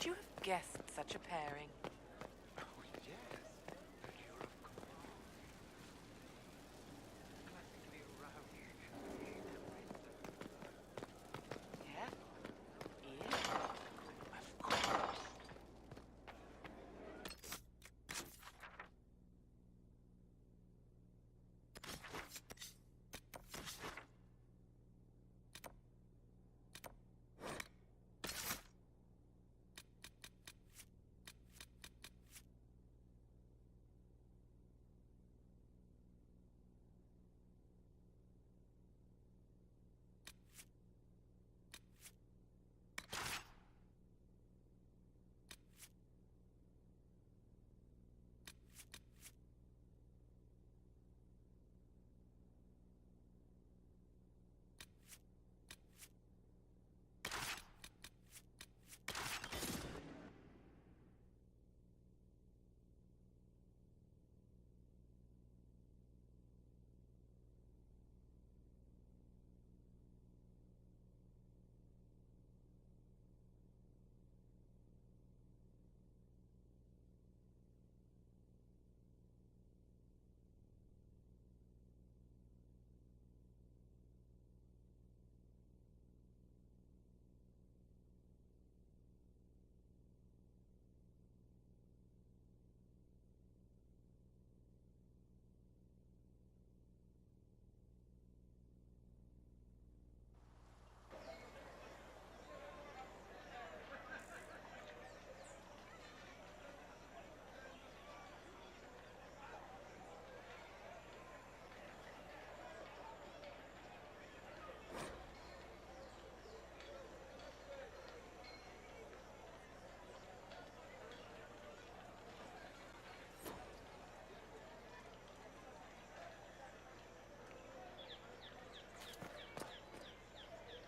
Could you have guessed such a pairing? Oh, yes. The Cure of Command. Classically Roche. Yeah? Ian? Of course.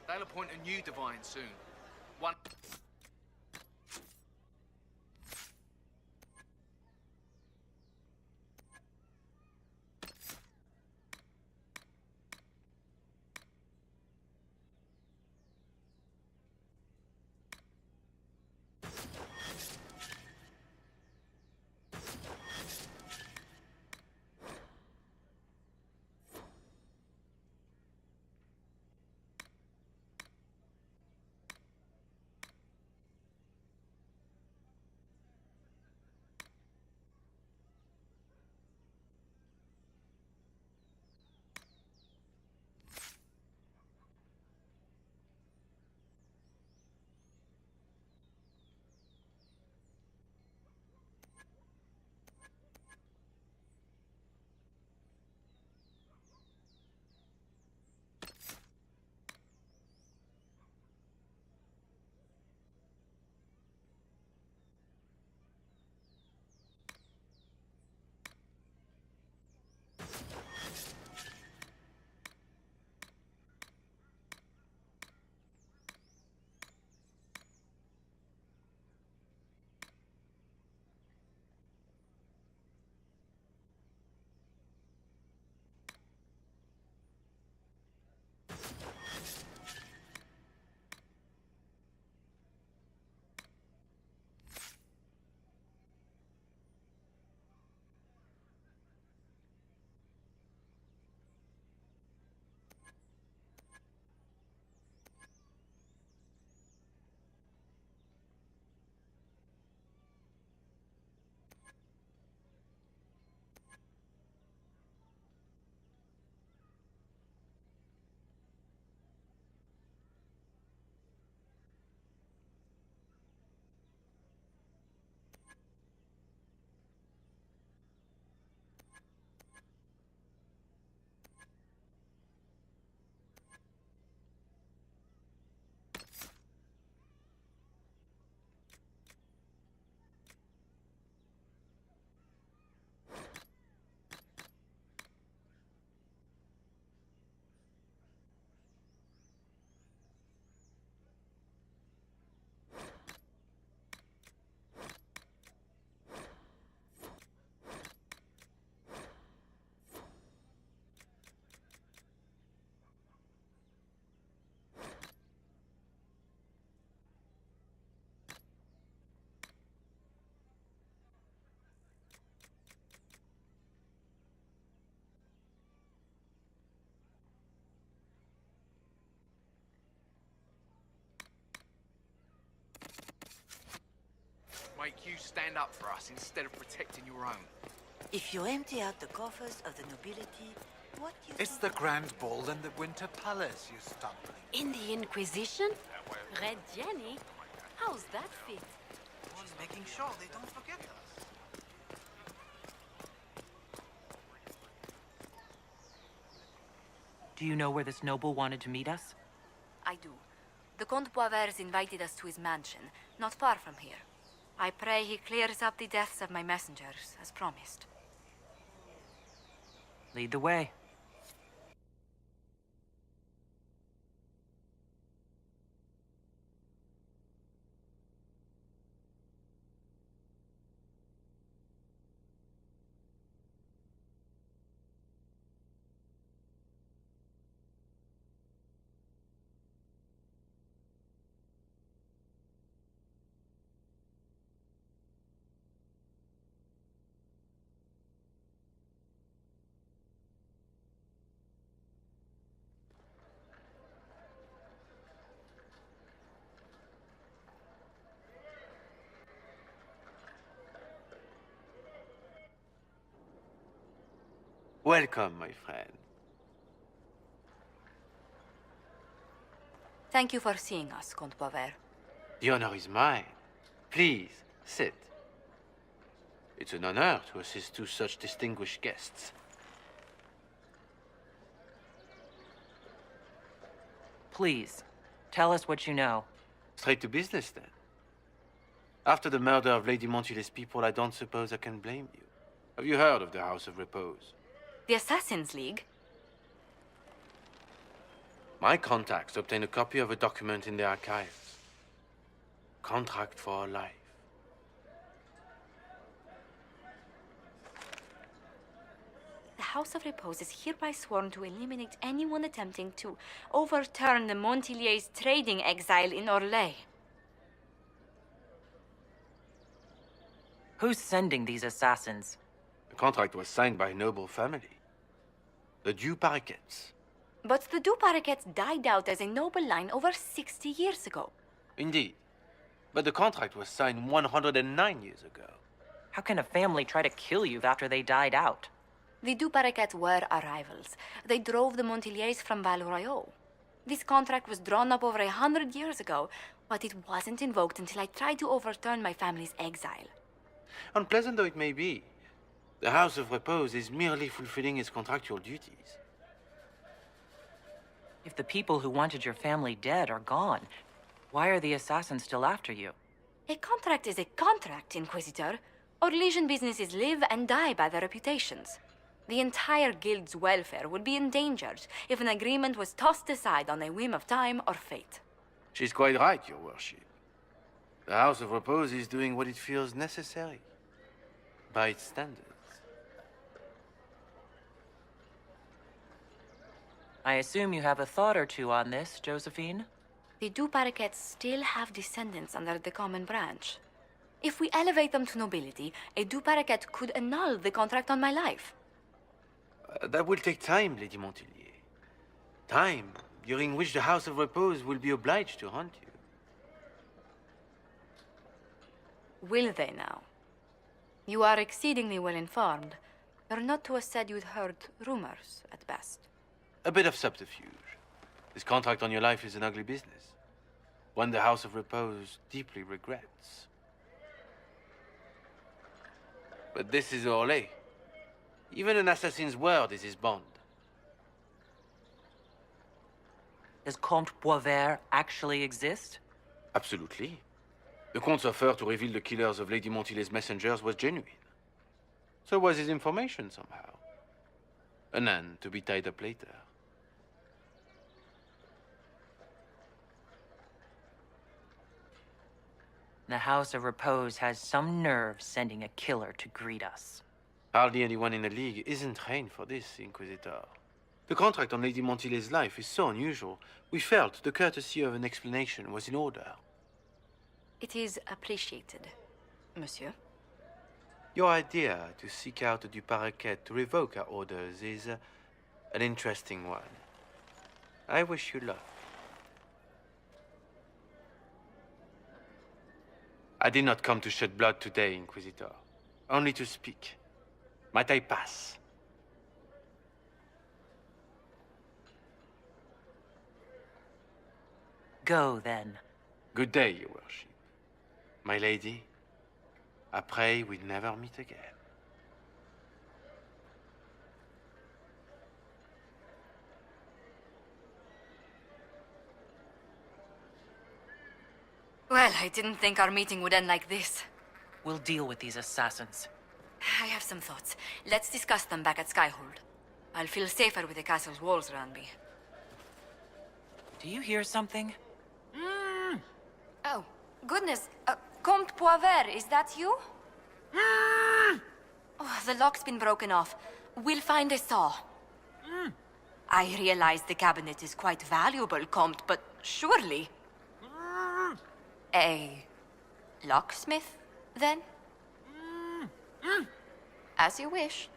They'll appoint a new divine soon. One. make you stand up for us instead of protecting your own. If you empty out the coffers of the nobility, what do you It's think the of- Grand Ball in the Winter Palace, you stumbling. In the Inquisition? Red Jenny? How's that fit? She's making sure they don't forget us. Do you know where this noble wanted to meet us? I do. The Comte Boisvert invited us to his mansion, not far from here. I pray he clears up the deaths of my messengers, as promised. Lead the way. Welcome, my friend. Thank you for seeing us, Comte Boisvert. The honor is mine. Please, sit. It's an honor to assist two such distinguished guests. Please, tell us what you know. Straight to business, then. After the murder of Lady Montile's people, I don't suppose I can blame you. Have you heard of the House of Repose? The Assassin's League? My contacts obtained a copy of a document in the archives. Contract for a life. The House of Repose is hereby sworn to eliminate anyone attempting to overturn the Montiliers' trading exile in Orlais. Who's sending these assassins? The contract was signed by a noble family. The Du Paraquets. But the Du Paraquets died out as a noble line over 60 years ago. Indeed. But the contract was signed 109 years ago. How can a family try to kill you after they died out? The Du Paraquets were our rivals. They drove the Montiliers from Val Royaux. This contract was drawn up over 100 years ago, but it wasn't invoked until I tried to overturn my family's exile. Unpleasant though it may be, the House of Repose is merely fulfilling its contractual duties. If the people who wanted your family dead are gone, why are the assassins still after you? A contract is a contract, Inquisitor. Orlesian businesses live and die by their reputations. The entire guild's welfare would be endangered if an agreement was tossed aside on a whim of time or fate. She's quite right, Your Worship. The House of Repose is doing what it feels necessary, by its standards. I assume you have a thought or two on this, Josephine? The Du Paraquets still have descendants under the common branch. If we elevate them to nobility, a Du Paraquet could annul the contract on my life. That will take time, Lady Montilier. Time during which the House of Repose will be obliged to hunt you. Will they now? You are exceedingly well informed. You're not to have said you'd heard rumors, at best. A bit of subterfuge. This contract on your life is an ugly business. One the House of Repose deeply regrets. But this is Orlais. Even an assassin's word is his bond. Does Comte Boisvert actually exist? Absolutely. The Comte's offer to reveal the killers of Lady Montile's messengers was genuine. So was his information somehow. An end to be tied up later. The House of Repose has some nerve sending a killer to greet us. Hardly anyone in the League isn't trained for this, Inquisitor. The contract on Lady Montile's life is so unusual, we felt the courtesy of an explanation was in order. It is appreciated, monsieur. Your idea to seek out the Du Paraquet to revoke our orders is an interesting one. I wish you luck. I did not come to shed blood today, Inquisitor. Only to speak. Might I pass? Go, then. Good day, Your Worship. My lady, I pray we never meet again. Well, I didn't think our meeting would end like this. We'll deal with these assassins. I have some thoughts. Let's discuss them back at Skyhold. I'll feel safer with the castle's walls around me. Do you hear something? Oh, goodness. Comte Poivert, is that you? Oh, the lock's been broken off. We'll find a saw. I realize the cabinet is quite valuable, Comte, but surely... A locksmith, then? As you wish.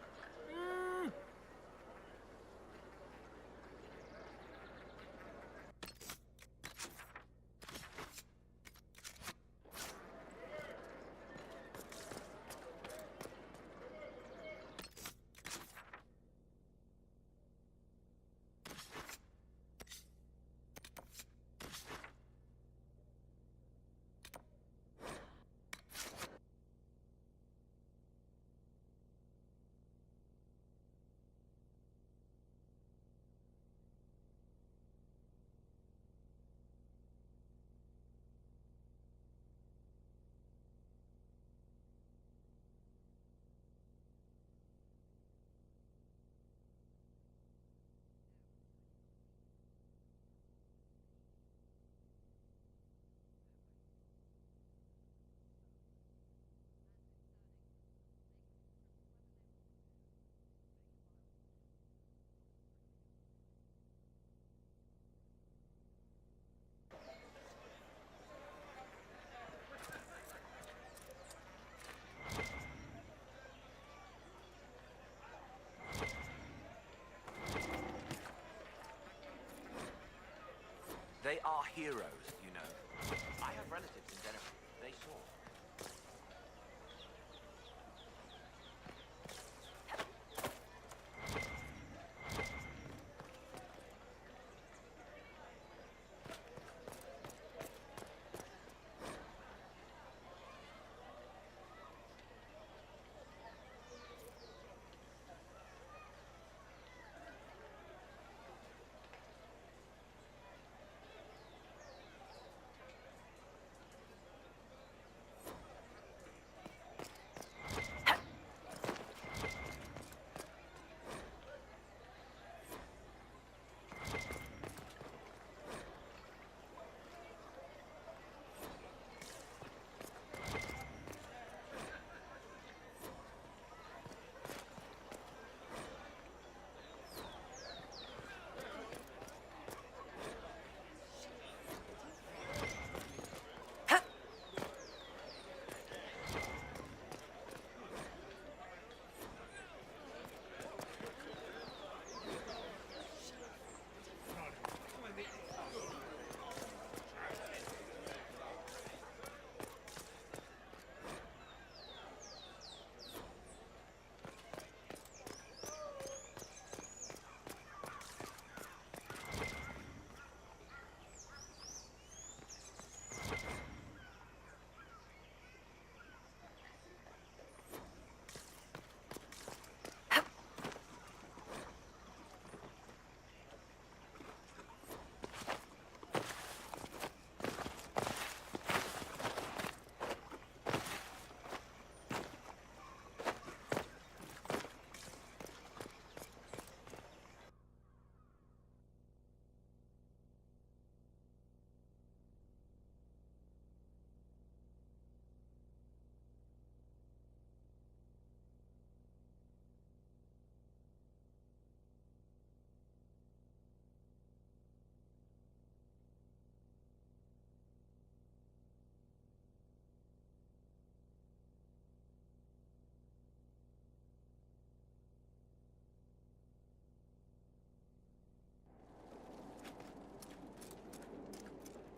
They are heroes, you know. I have relatives in Denver. They saw.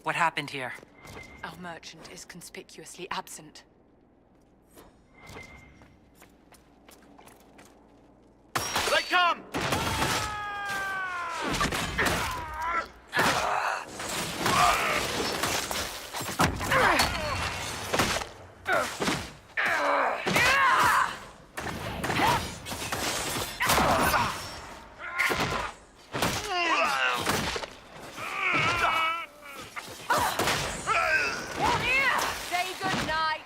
What happened here? Our merchant is conspicuously absent. They come! Say good night.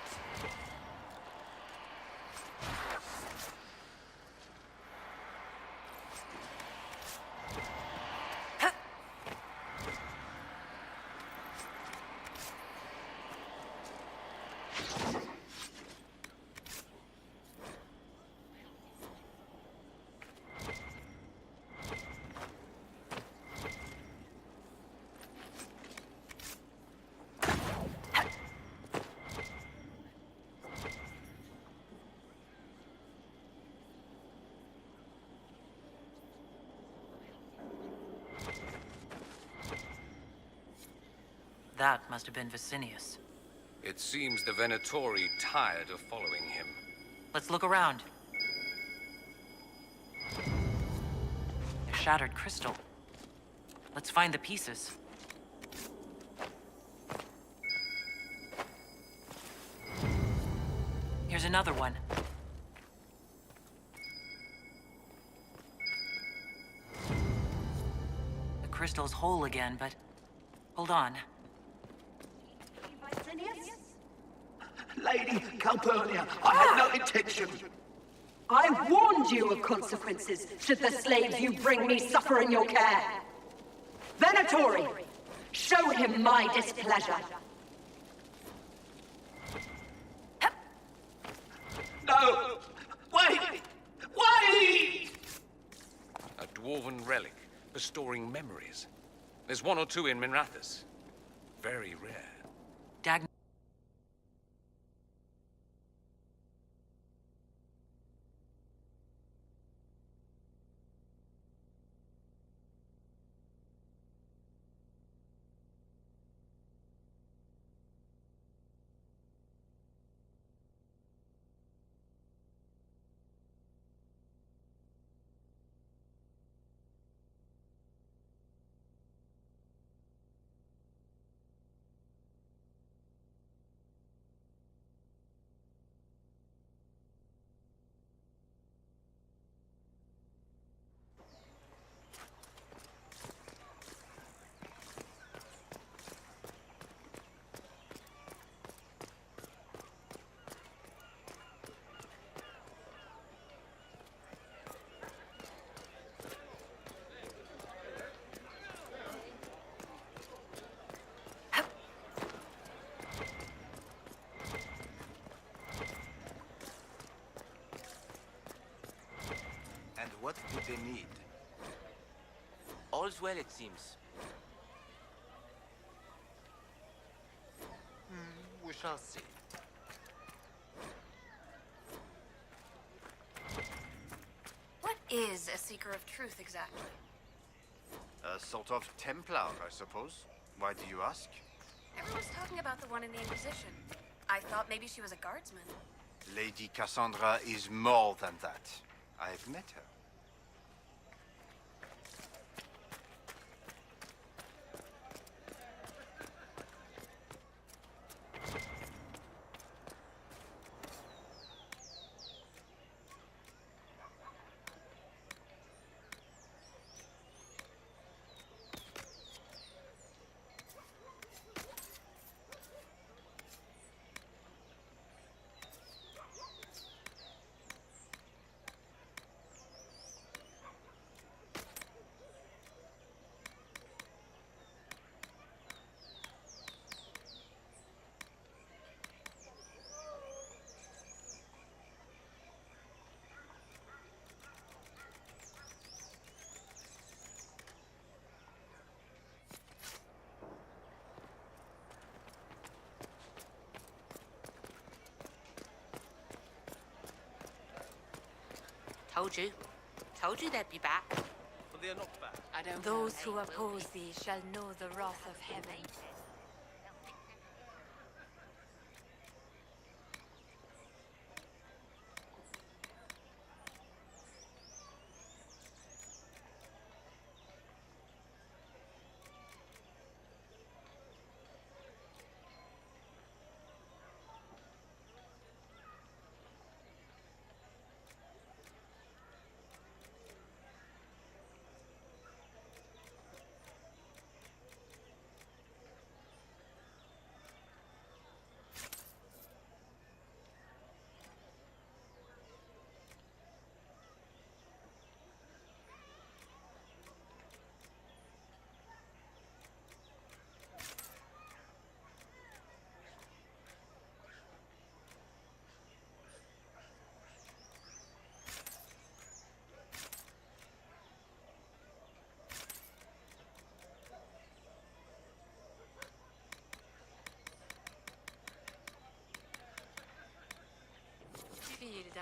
That must have been Vicinius. It seems the Venatori tired of following him. Let's look around. A shattered crystal. Let's find the pieces. Here's another one. The crystal's whole again, but hold on. Lady Calpurnia, I had no intention. I warned you of consequences should the slaves you bring me suffer in your care. Venatori, show him my displeasure. No! Wait! Wait! A dwarven relic, restoring memories. There's one or two in Minrathous. Very rare. Dag. And what do they need? All's well, it seems. We shall see. What is a seeker of truth exactly? A sort of Templar, I suppose. Why do you ask? Everyone's talking about the one in the Inquisition. I thought maybe she was a guardsman. Lady Cassandra is more than that. I've met her. Told you. Told you they'd be back. But they're not back. I don't Those who oppose thee shall know the wrath of heaven.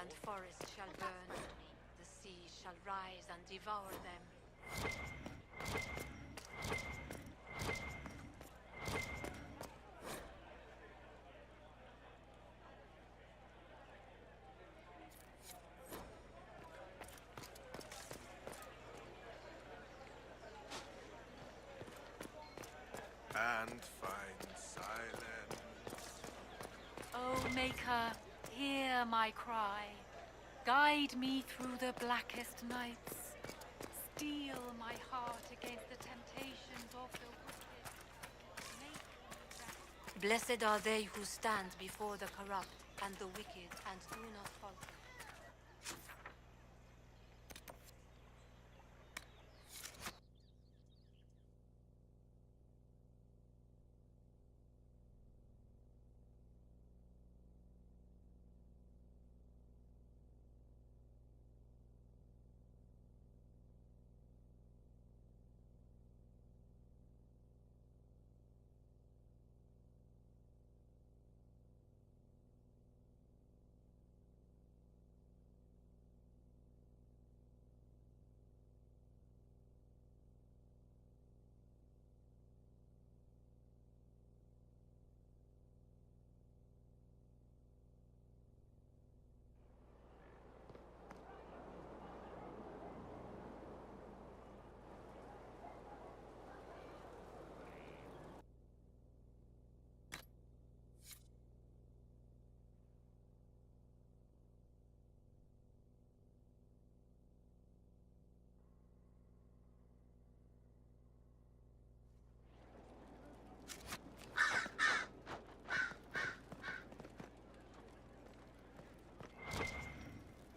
and forest shall burn. The sea shall rise and devour them. And find silence. O Maker, hear my cry. Guide me through the blackest nights. Steel my heart against the temptations of the wicked. Make me Blessed are they who stand before the corrupt and the wicked and do not falter.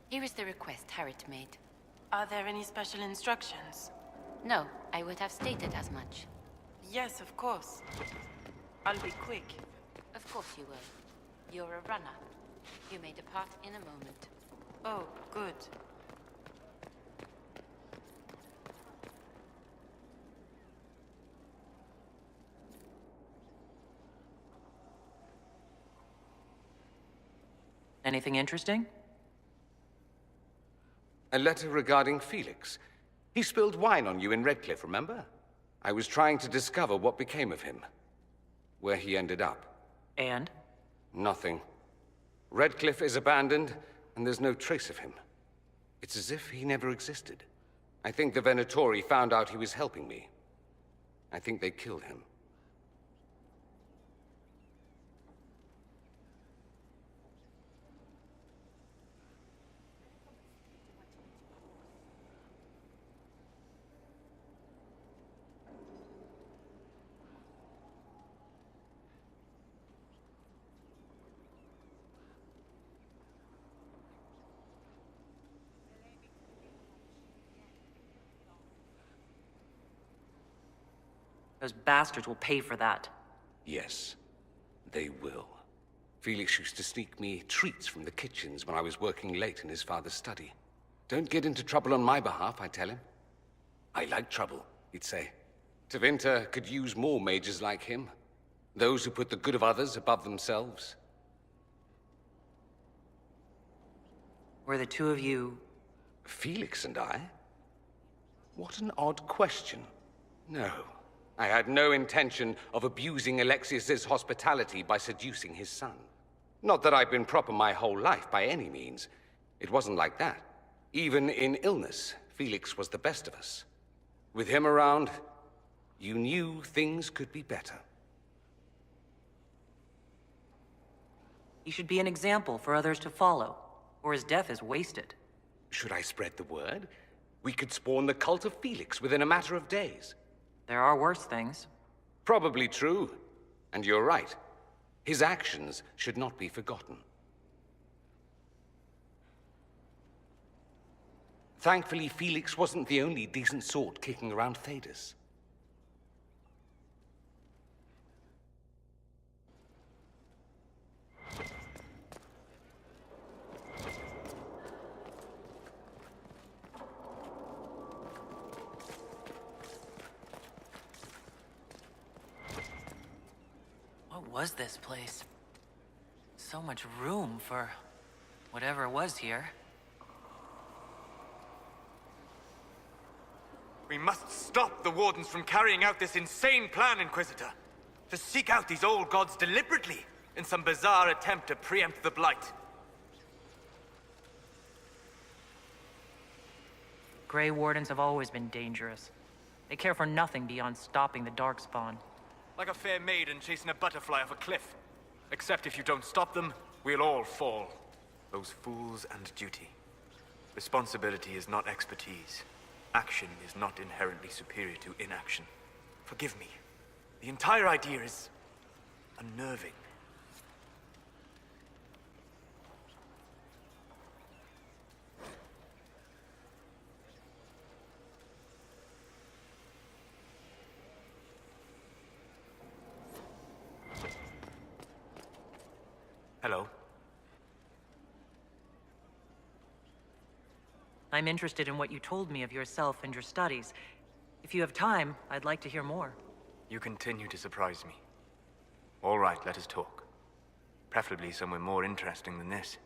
Here is the request Harriet made. Are there any special instructions? No, I would have stated as much. Yes, of course. I'll be quick. Of course you will. You're a runner. You may depart in a moment. Oh, good. Anything interesting? A letter regarding Felix. He spilled wine on you in Redcliffe, remember? I was trying to discover what became of him. Where he ended up. And? Nothing. Redcliffe is abandoned, and there's no trace of him. It's as if he never existed. I think the Venatori found out he was helping me. I think they killed him. Those bastards will pay for that. Yes, they will. Felix used to sneak me treats from the kitchens when I was working late in his father's study. Don't get into trouble on my behalf, I tell him. I like trouble, he'd say. Tevinter could use more mages like him. Those who put the good of others above themselves. Were the two of you... Felix and I? What an odd question. No. I had no intention of abusing Alexius's hospitality by seducing his son. Not that I've been proper my whole life, by any means. It wasn't like that. Even in illness, Felix was the best of us. With him around, you knew things could be better. He should be an example for others to follow, or his death is wasted. Should I spread the word? We could spawn the cult of Felix within a matter of days. There are worse things. Probably true. And you're right. His actions should not be forgotten. Thankfully, Felix wasn't the only decent sort kicking around Thedas. What was this place? So much room for... Whatever was here. We must stop the Wardens from carrying out this insane plan, Inquisitor. To seek out these old gods deliberately in some bizarre attempt to preempt the Blight. Grey Wardens have always been dangerous. They care for nothing beyond stopping the Darkspawn. Like a fair maiden chasing a butterfly off a cliff. Except if you don't stop them, we'll all fall. Those fools and duty. Responsibility is not expertise. Action is not inherently superior to inaction. Forgive me. The entire idea is unnerving. Hello. I'm interested in what you told me of yourself and your studies. If you have time, I'd like to hear more. You continue to surprise me. All right, let us talk. Preferably somewhere more interesting than this.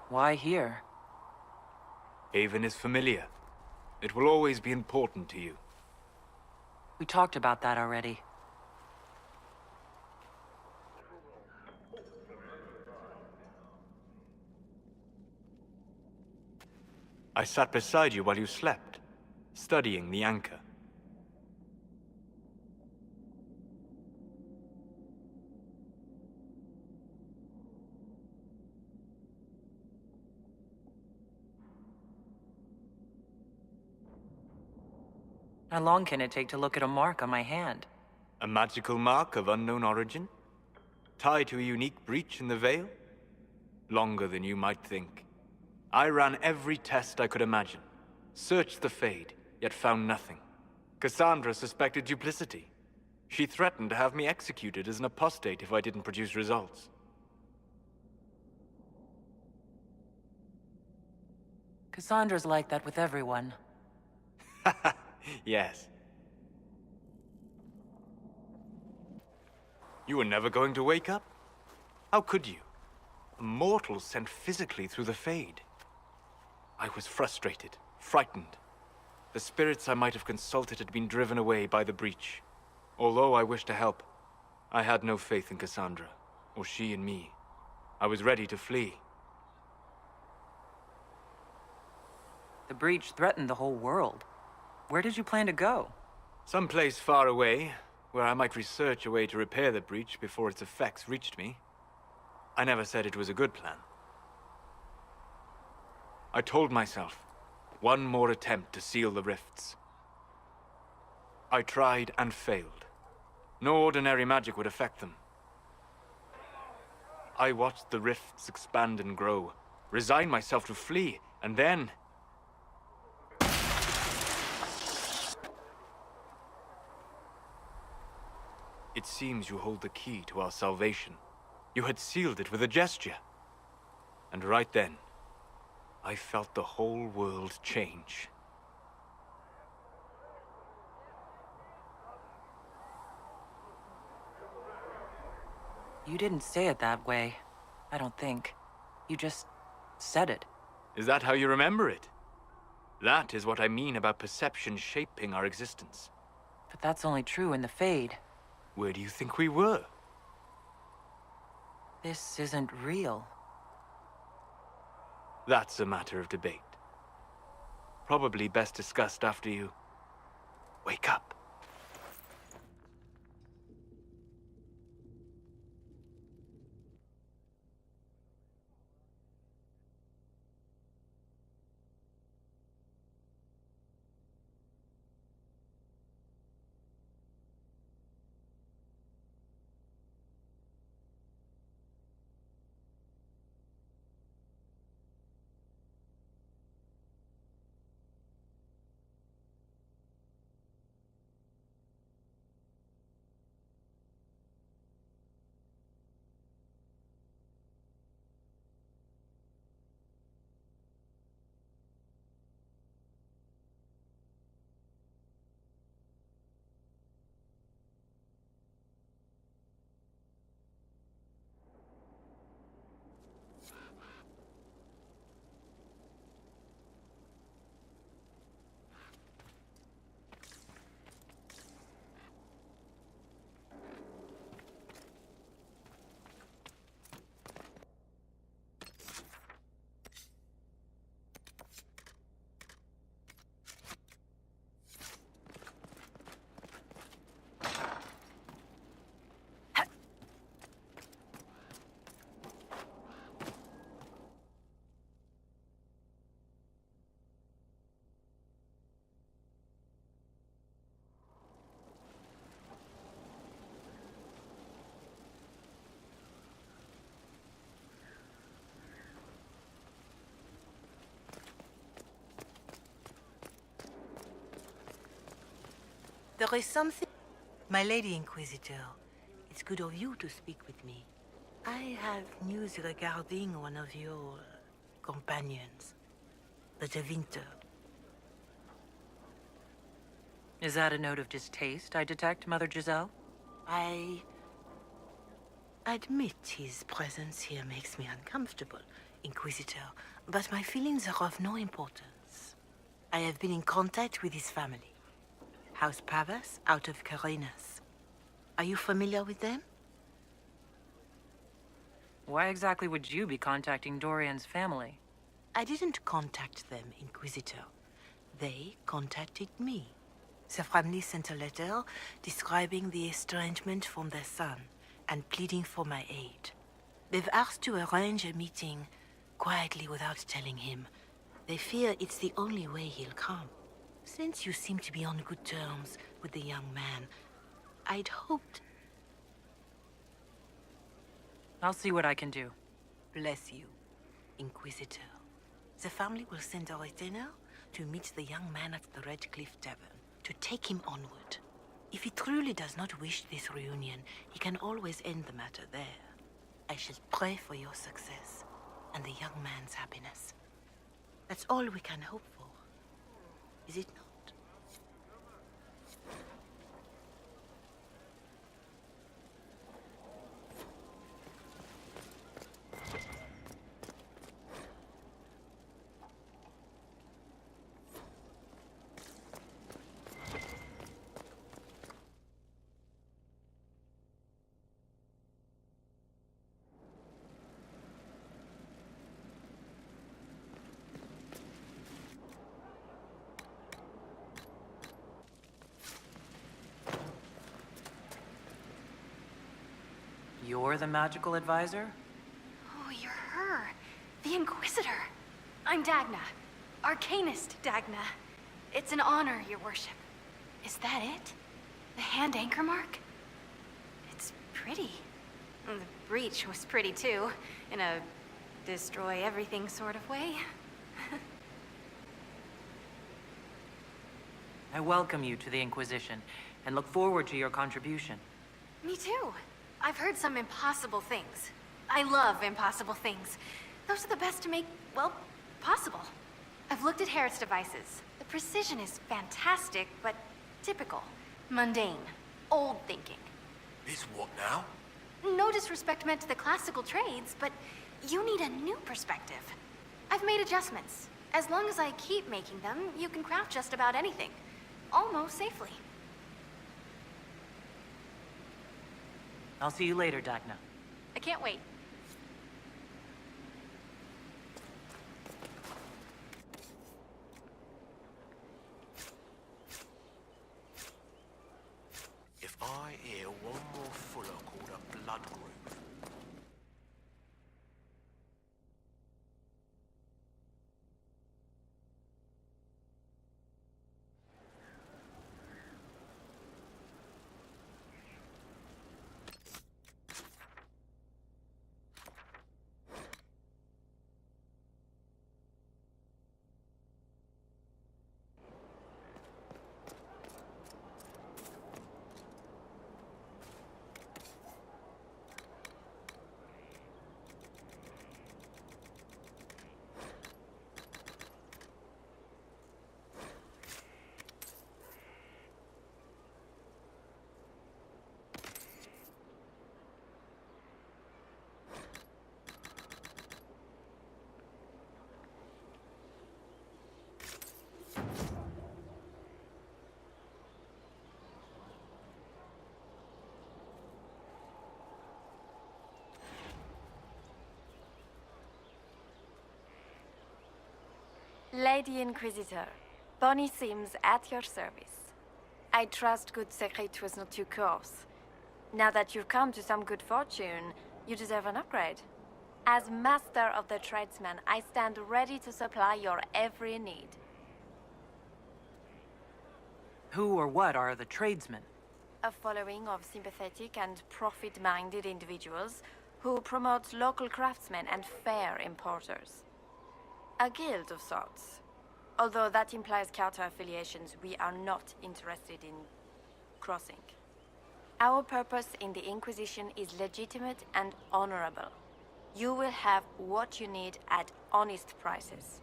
Why here? Haven is familiar. It will always be important to you. We talked about that already. I sat beside you while you slept, studying the anchor. How long can it take to look at a mark on my hand? A magical mark of unknown origin? Tied to a unique breach in the veil? Longer than you might think. I ran every test I could imagine. Searched the Fade, yet found nothing. Cassandra suspected duplicity. She threatened to have me executed as an apostate if I didn't produce results. Cassandra's like that with everyone. Yes. You were never going to wake up? How could you? A mortal sent physically through the Fade. I was frustrated, frightened. The spirits I might have consulted had been driven away by the breach. Although I wished to help, I had no faith in Cassandra, or she in me. I was ready to flee. The breach threatened the whole world. Where did you plan to go? Someplace far away, where I might research a way to repair the breach before its effects reached me. I never said it was a good plan. I told myself, one more attempt to seal the rifts. I tried and failed. No ordinary magic would affect them. I watched the rifts expand and grow, resigned myself to flee, and then... It seems you hold the key to our salvation. You had sealed it with a gesture. And right then, I felt the whole world change. You didn't say it that way. I don't think. You just said it. Is that how you remember it? That is what I mean about perception shaping our existence. But that's only true in the Fade. Where do you think we were? This isn't real. That's a matter of debate. Probably best discussed after you wake up. There is something... My Lady Inquisitor, it's good of you to speak with me. I have news regarding one of your companions, the De Winter. Is that a note of distaste I detect, Mother Giselle? I admit his presence here makes me uncomfortable, Inquisitor, but my feelings are of no importance. I have been in contact with his family. House Pavas, out of Carenas. Are you familiar with them? Why exactly would you be contacting Dorian's family? I didn't contact them, Inquisitor. They contacted me. The family sent a letter describing the estrangement from their son and pleading for my aid. They've asked to arrange a meeting quietly without telling him. They fear it's the only way he'll come. Since you seem to be on good terms with the young man, I'd hoped... I'll see what I can do. Bless you, Inquisitor. The family will send a retainer to meet the young man at the Red Cliff Tavern, to take him onward. If he truly does not wish this reunion, he can always end the matter there. I shall pray for your success and the young man's happiness. That's all we can hope for. Is it not? You're the magical advisor? Oh, you're her. The Inquisitor. I'm Dagna. Arcanist Dagna. It's an honor, your worship. Is that it? The hand anchor mark? It's pretty. And the breach was pretty too, in a destroy everything sort of way. I welcome you to the Inquisition, and look forward to your contribution. Me too. I've heard some impossible things. I love impossible things. Those are the best to make, well, possible. I've looked at Harriet's devices. The precision is fantastic, but typical. Mundane. Old thinking. Is what now? No disrespect meant to the classical trades, but you need a new perspective. I've made adjustments. As long as I keep making them, you can craft just about anything. Almost safely. I'll see you later, Dagna. I can't wait. blood groove. Lady Inquisitor, Bonnie Sims at your service. I trust good secret was not too coarse. Now that you've come to some good fortune, you deserve an upgrade. As master of the tradesman, I stand ready to supply your every need. Who or what are the tradesmen? A following of sympathetic and profit-minded individuals who promote local craftsmen and fair importers. A guild of sorts. Although that implies counter-affiliations we are not interested in crossing. Our purpose in the Inquisition is legitimate and honorable. You will have what you need at honest prices.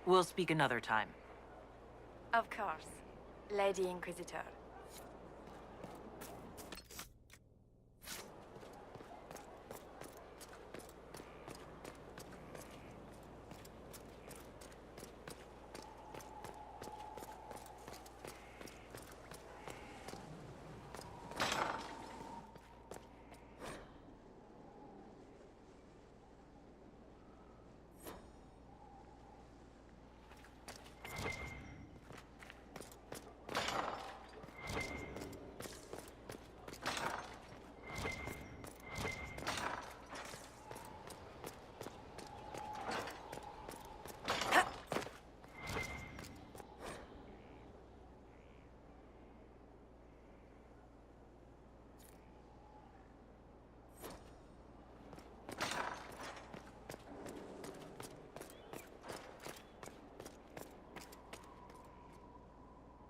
We'll speak another time. Of course, Lady Inquisitor.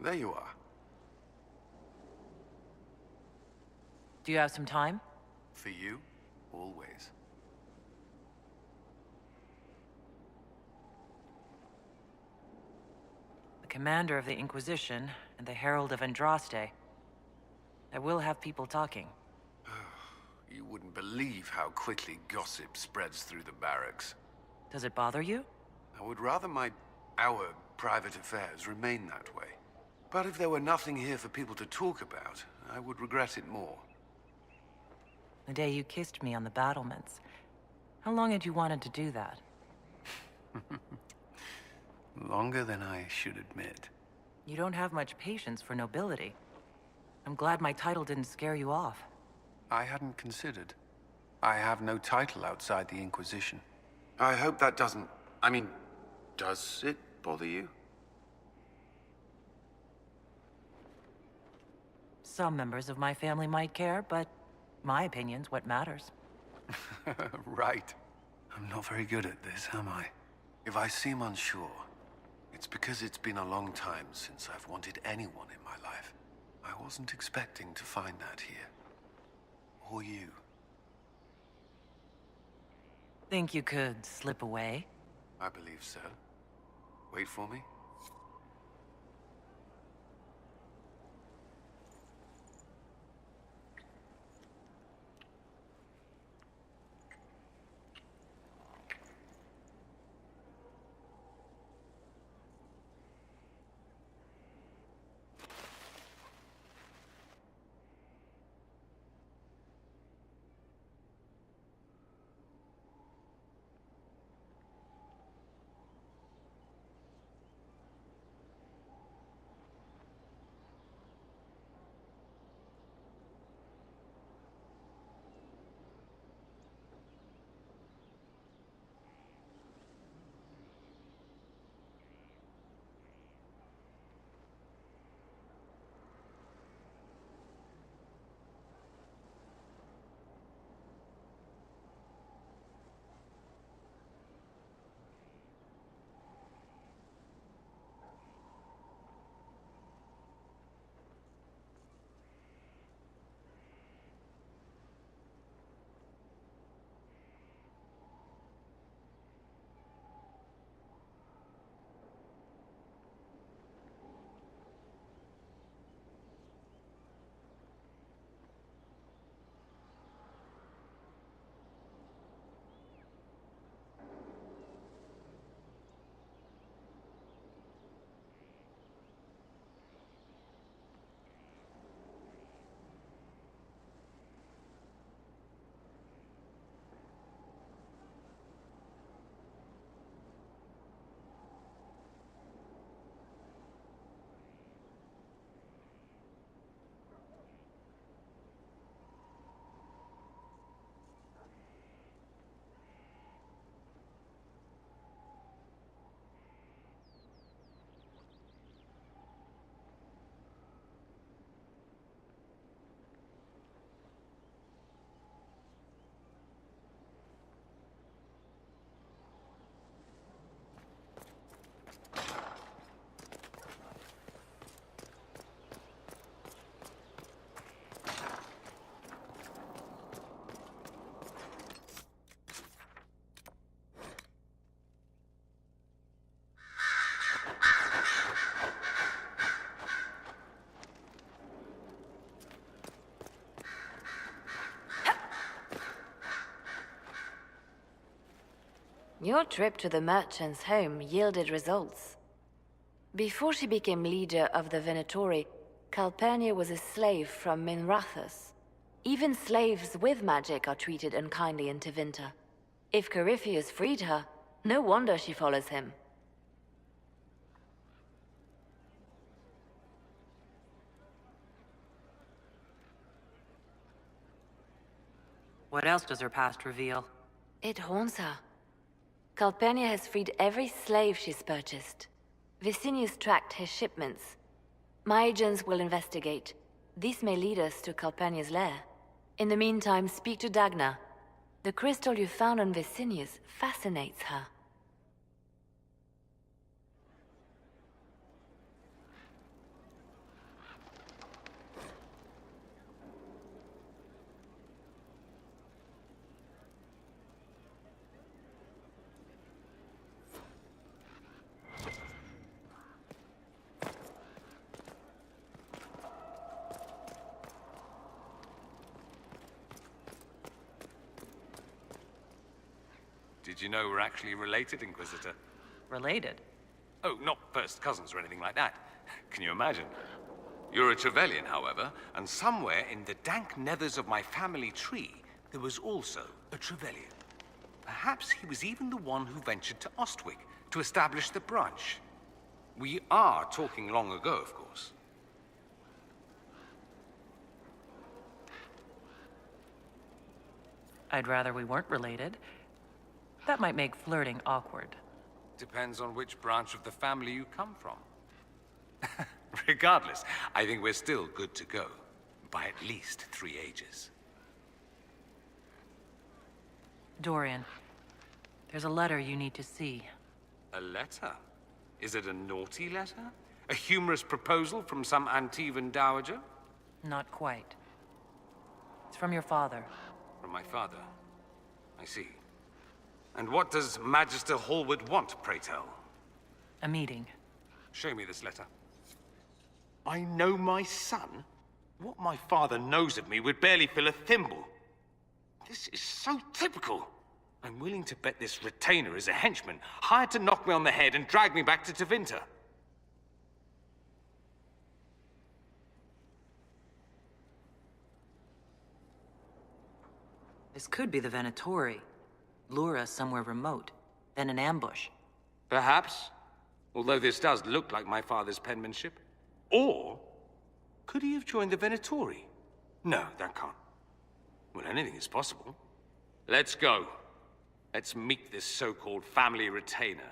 There you are. Do you have some time? For you, always. The commander of the Inquisition and the Herald of Andraste. I will have people talking. You wouldn't believe how quickly gossip spreads through the barracks. Does it bother you? I would rather our private affairs remain that way. But if there were nothing here for people to talk about, I would regret it more. The day you kissed me on the battlements. How long had you wanted to do that? Longer than I should admit. You don't have much patience for nobility. I'm glad my title didn't scare you off. I hadn't considered. I have no title outside the Inquisition. I hope that doesn't... I mean, does it bother you? Some members of my family might care, but my opinion's what matters. Right. I'm not very good at this, am I? If I seem unsure, it's because it's been a long time since I've wanted anyone in my life. I wasn't expecting to find that here. Or you. Think you could slip away? I believe so. Wait for me. Your trip to the merchant's home yielded results. Before she became leader of the Venatori, Calpurnia was a slave from Minrathous. Even slaves with magic are treated unkindly in Tevinter. If Corypheus freed her, no wonder she follows him. What else does her past reveal? It haunts her. Calpurnia has freed every slave she's purchased. Vicinius tracked his shipments. My agents will investigate. This may lead us to Calpurnia's lair. In the meantime, speak to Dagna. The crystal you found on Vicinius fascinates her. Did you know we're actually related, Inquisitor? Related? Oh, not first cousins or anything like that. Can you imagine? You're a Trevelyan, however, and somewhere in the dank nethers of my family tree, there was also a Trevelyan. Perhaps he was even the one who ventured to Ostwick to establish the branch. We are talking long ago, of course. I'd rather we weren't related. That might make flirting awkward. Depends on which branch of the family you come from. Regardless, I think we're still good to go. By at least 3 ages. Dorian, there's a letter you need to see. A letter? Is it a naughty letter? A humorous proposal from some Antivan dowager? Not quite. It's from your father. From my father? I see. And what does Magister Hallward want, pray tell? A meeting. Show me this letter. I know my son? What my father knows of me would barely fill a thimble. This is so typical. I'm willing to bet this retainer is a henchman, hired to knock me on the head and drag me back to Tevinter. This could be the Venatori. Lure us somewhere remote, then an ambush. Perhaps, although this does look like my father's penmanship. Or, could he have joined the Venatori? No, that can't. Well, anything is possible. Let's go. Let's meet this so-called family retainer.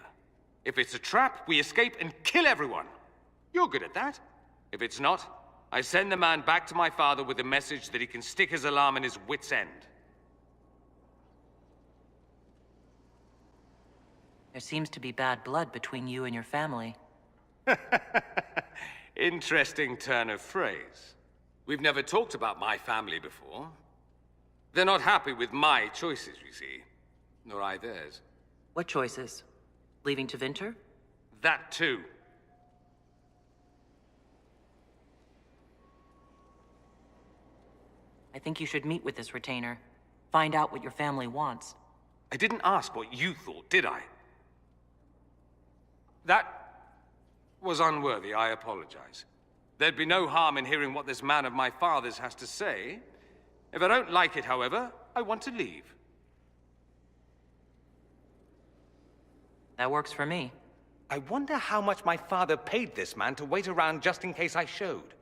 If it's a trap, we escape and kill everyone. You're good at that. If it's not, I send the man back to my father with a message that he can stick his alarm in his wit's end. There seems to be bad blood between you and your family. Interesting turn of phrase. We've never talked about my family before. They're not happy with my choices, you see. Nor I theirs. What choices? Leaving Tevinter? That too. I think you should meet with this retainer. Find out what your family wants. I didn't ask what you thought, did I? That was unworthy, I apologize. There'd be no harm in hearing what this man of my father's has to say. If I don't like it, however, I want to leave. That works for me. I wonder how much my father paid this man to wait around just in case I showed.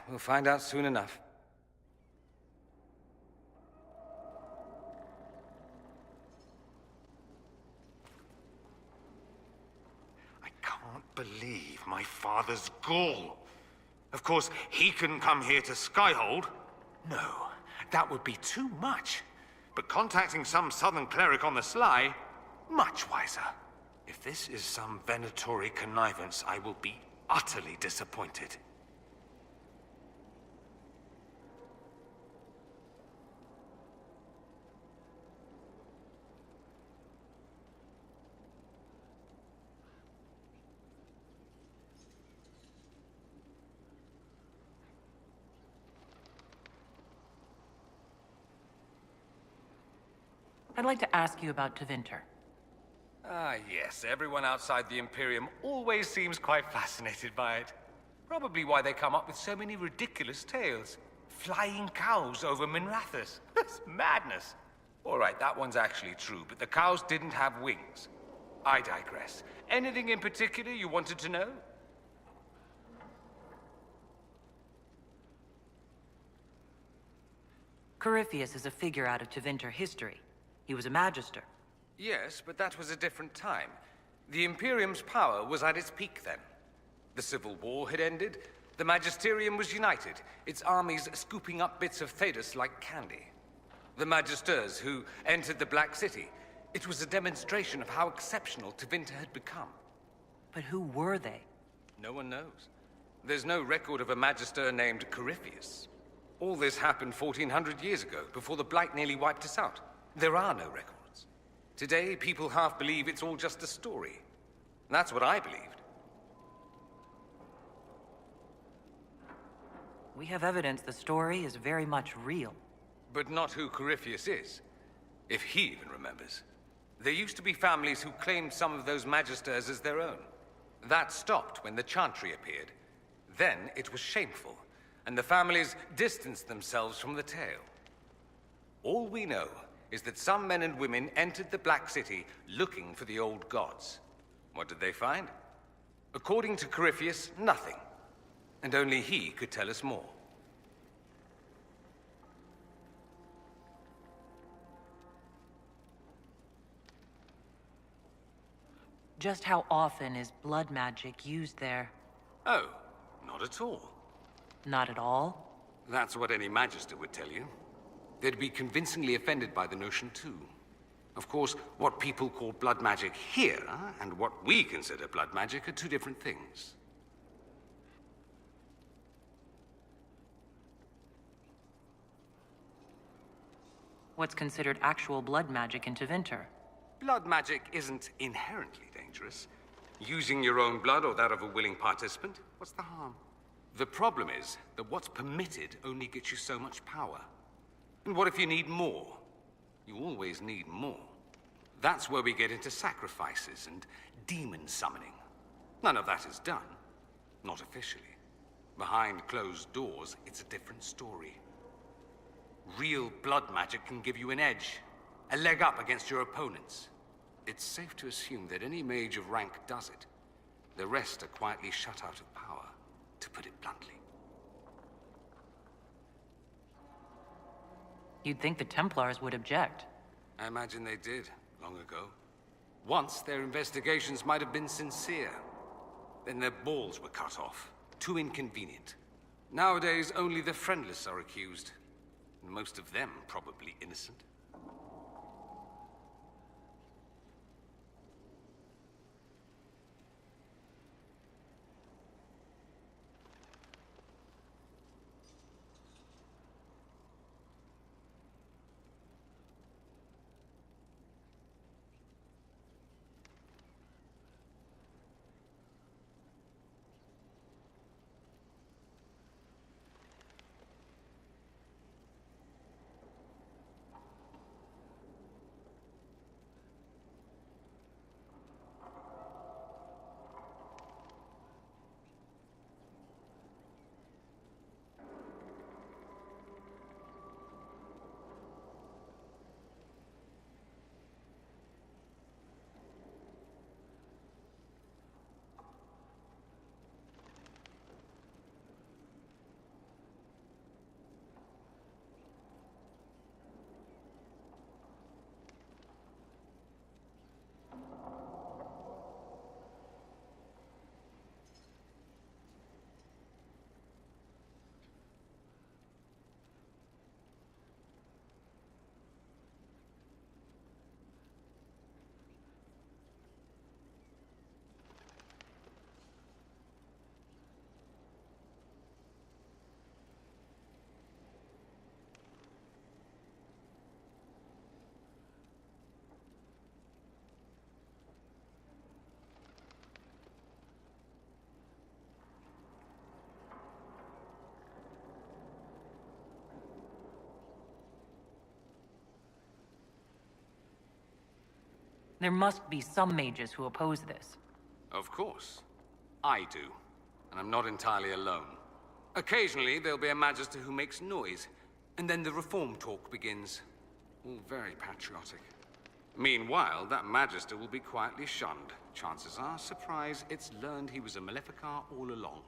We'll find out soon enough. Believe my father's gall. Of course, he couldn't come here to Skyhold. No, that would be too much. But contacting some southern cleric on the sly, much wiser. If this is some Venatori connivance, I will be utterly disappointed. I'd like to ask you about Tevinter. Ah, yes. Everyone outside the Imperium always seems quite fascinated by it. Probably why they come up with so many ridiculous tales. Flying cows over Minrathous. It's madness. All right, that one's actually true, but the cows didn't have wings. I digress. Anything in particular you wanted to know? Corypheus is a figure out of Tevinter history. He was a magister. Yes, but that was a different time. The Imperium's power was at its peak then. The Civil War had ended, the Magisterium was united, its armies scooping up bits of Thedas like candy. The Magisters who entered the Black City, it was a demonstration of how exceptional Tevinter had become. But who were they? No one knows. There's no record of a Magister named Corypheus. All this happened 1400 years ago, before the Blight nearly wiped us out. There are no records. Today, people half believe it's all just a story. That's what I believed. We have evidence the story is very much real. But not who Corypheus is, if he even remembers. There used to be families who claimed some of those Magisters as their own. That stopped when the Chantry appeared. Then it was shameful, and the families distanced themselves from the tale. All we know is that some men and women entered the Black City looking for the old gods. What did they find? According to Corypheus, nothing. And only he could tell us more. Just how often is blood magic used there? Oh, not at all. Not at all? That's what any Magister would tell you. They'd be convincingly offended by the notion, too. Of course, what people call blood magic here, and what we consider blood magic, are two different things. What's considered actual blood magic in Tevinter? Blood magic isn't inherently dangerous. Using your own blood or that of a willing participant, what's the harm? The problem is that what's permitted only gets you so much power. And what if you need more? You always need more. That's where we get into sacrifices and demon summoning. None of that is done. Not officially. Behind closed doors, it's a different story. Real blood magic can give you an edge, a leg up against your opponents. It's safe to assume that any mage of rank does it. The rest are quietly shut out of power, to put it bluntly. You'd think the Templars would object. I imagine they did, long ago. Once, their investigations might have been sincere. Then their balls were cut off. Too inconvenient. Nowadays, only the friendless are accused. Most of them probably innocent. There must be some mages who oppose this. Of course. I do. And I'm not entirely alone. Occasionally, there'll be a Magister who makes noise, and then the reform talk begins. All very patriotic. Meanwhile, that Magister will be quietly shunned. Chances are, surprise, it's learned he was a Maleficar all along.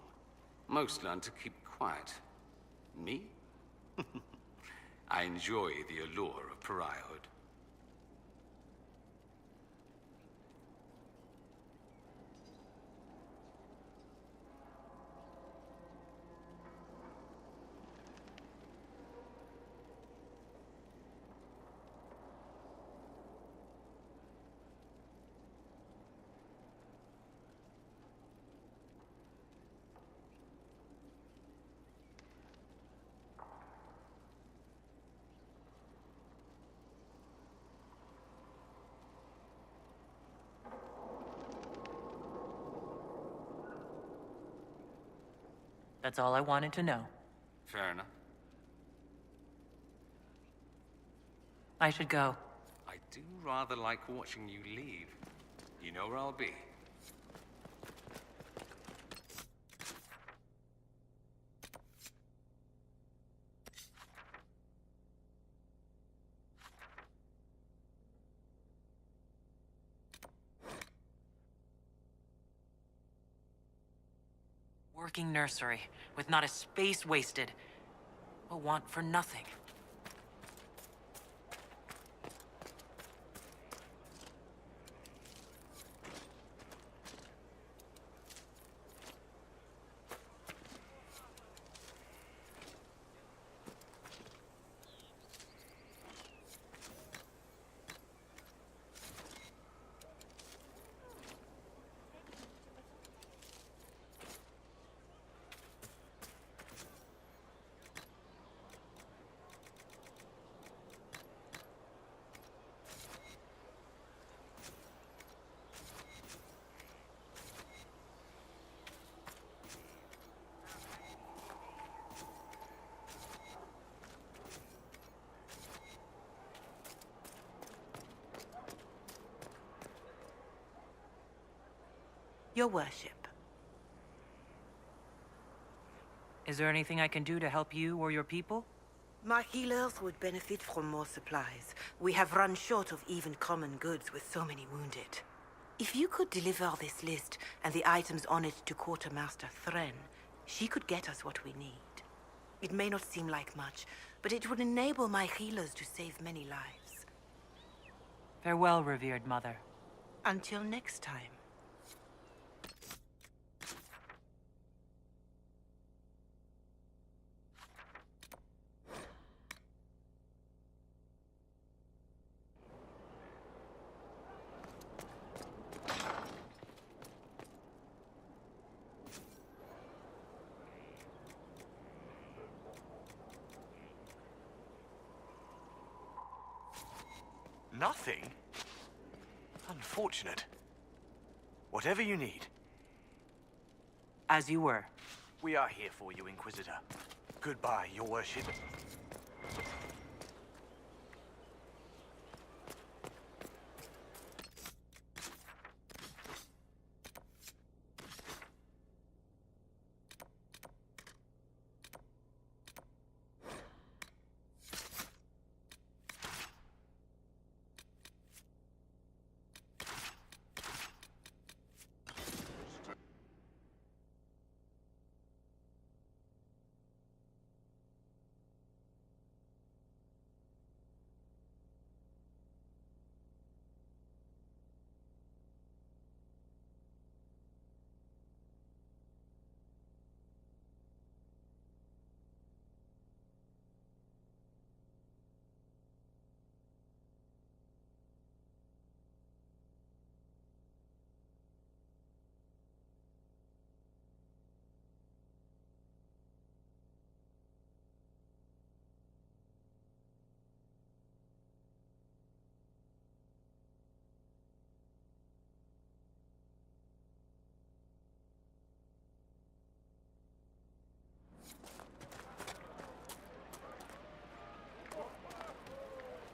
Most learn to keep quiet. Me? I enjoy the allure of pariahhood. That's all I wanted to know. Fair enough. I should go. I do rather like watching you leave. You know where I'll be. Working nursery, with not a space wasted. A want for nothing. Your worship. Is there anything I can do to help you or your people? My healers would benefit from more supplies. We have run short of even common goods with so many wounded. If you could deliver this list and the items on it to Quartermaster Thren, she could get us what we need. It may not seem like much, but it would enable my healers to save many lives. Farewell, revered mother. Until next time. Nothing? Unfortunate. Whatever you need. As you were. We are here for you, Inquisitor. Goodbye, your worship.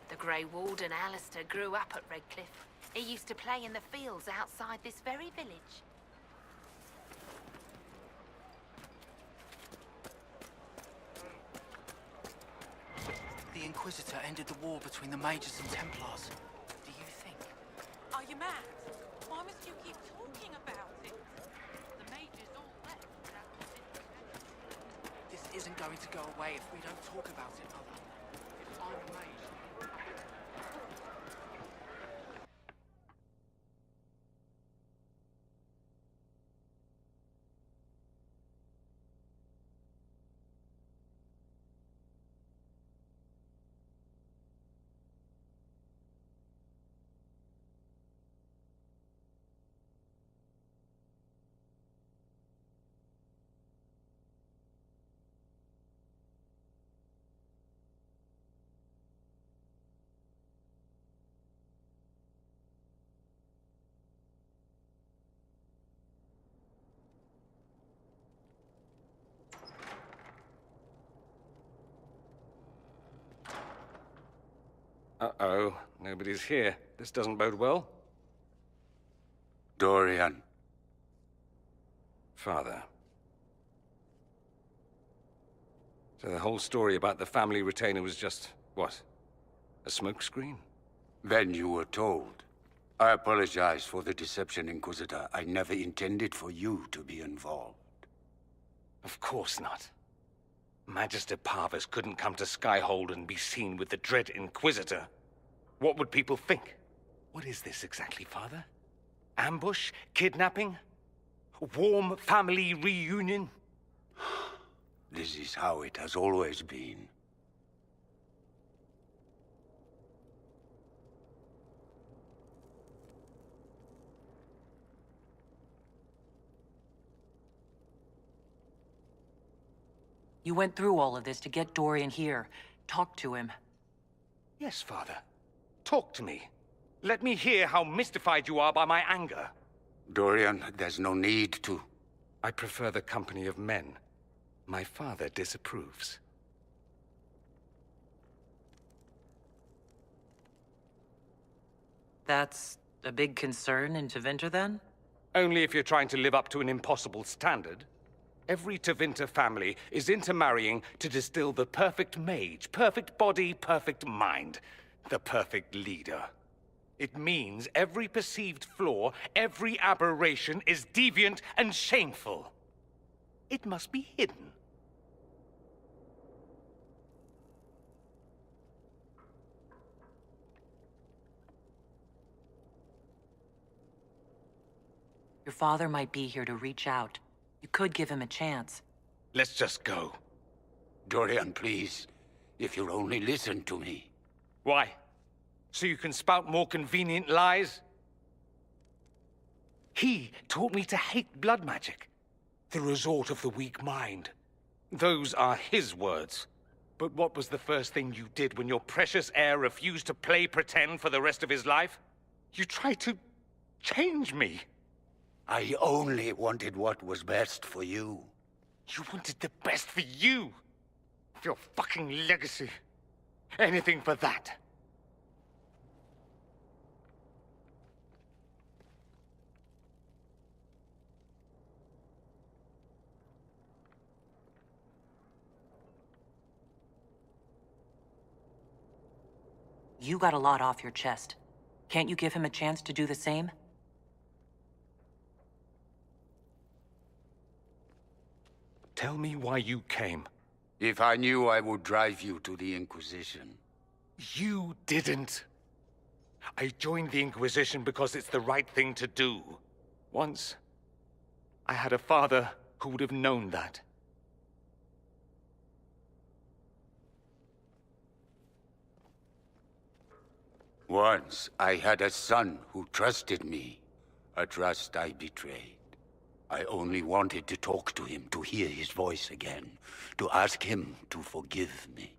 The Grey Warden Alistair grew up at Redcliffe. He used to play in the fields outside this very village. The Inquisitor ended the war between the Mages and Templars. Do you think? Are you mad? Why must you keep talking about it? The mages all left. This isn't going to go away if we don't talk about it, Mother. If I'm a mage... Uh-oh, nobody's here. This doesn't bode well. Dorian. Father. So the whole story about the family retainer was just, what? A smokescreen? Then you were told. I apologize for the deception, Inquisitor. I never intended for you to be involved. Of course not. Magister Parvus couldn't come to Skyhold and be seen with the dread Inquisitor. What would people think? What is this exactly, Father? Ambush? Kidnapping? Warm family reunion? This is how it has always been. You went through all of this to get Dorian here. Talk to him. Yes, Father. Talk to me. Let me hear how mystified you are by my anger. Dorian, there's no need to. I prefer the company of men. My father disapproves. That's a big concern in Tevinter, then? Only if you're trying to live up to an impossible standard. Every Tevinter family is intermarrying to distill the perfect mage, perfect body, perfect mind, the perfect leader. It means every perceived flaw, every aberration is deviant and shameful. It must be hidden. Your father might be here to reach out. You could give him a chance. Let's just go. Dorian, please. If you'll only listen to me. Why? So you can spout more convenient lies? He taught me to hate blood magic. The resort of the weak mind. Those are his words. But what was the first thing you did when your precious heir refused to play pretend for the rest of his life? You tried to change me. I only wanted what was best for you. You wanted the best for you? For your fucking legacy. Anything for that. You got a lot off your chest. Can't you give him a chance to do the same? Tell me why you came. If I knew, I would drive you to the Inquisition. You didn't. I joined the Inquisition because it's the right thing to do. Once, I had a father who would have known that. Once, I had a son who trusted me. A trust I betrayed. I only wanted to talk to him, to hear his voice again, to ask him to forgive me.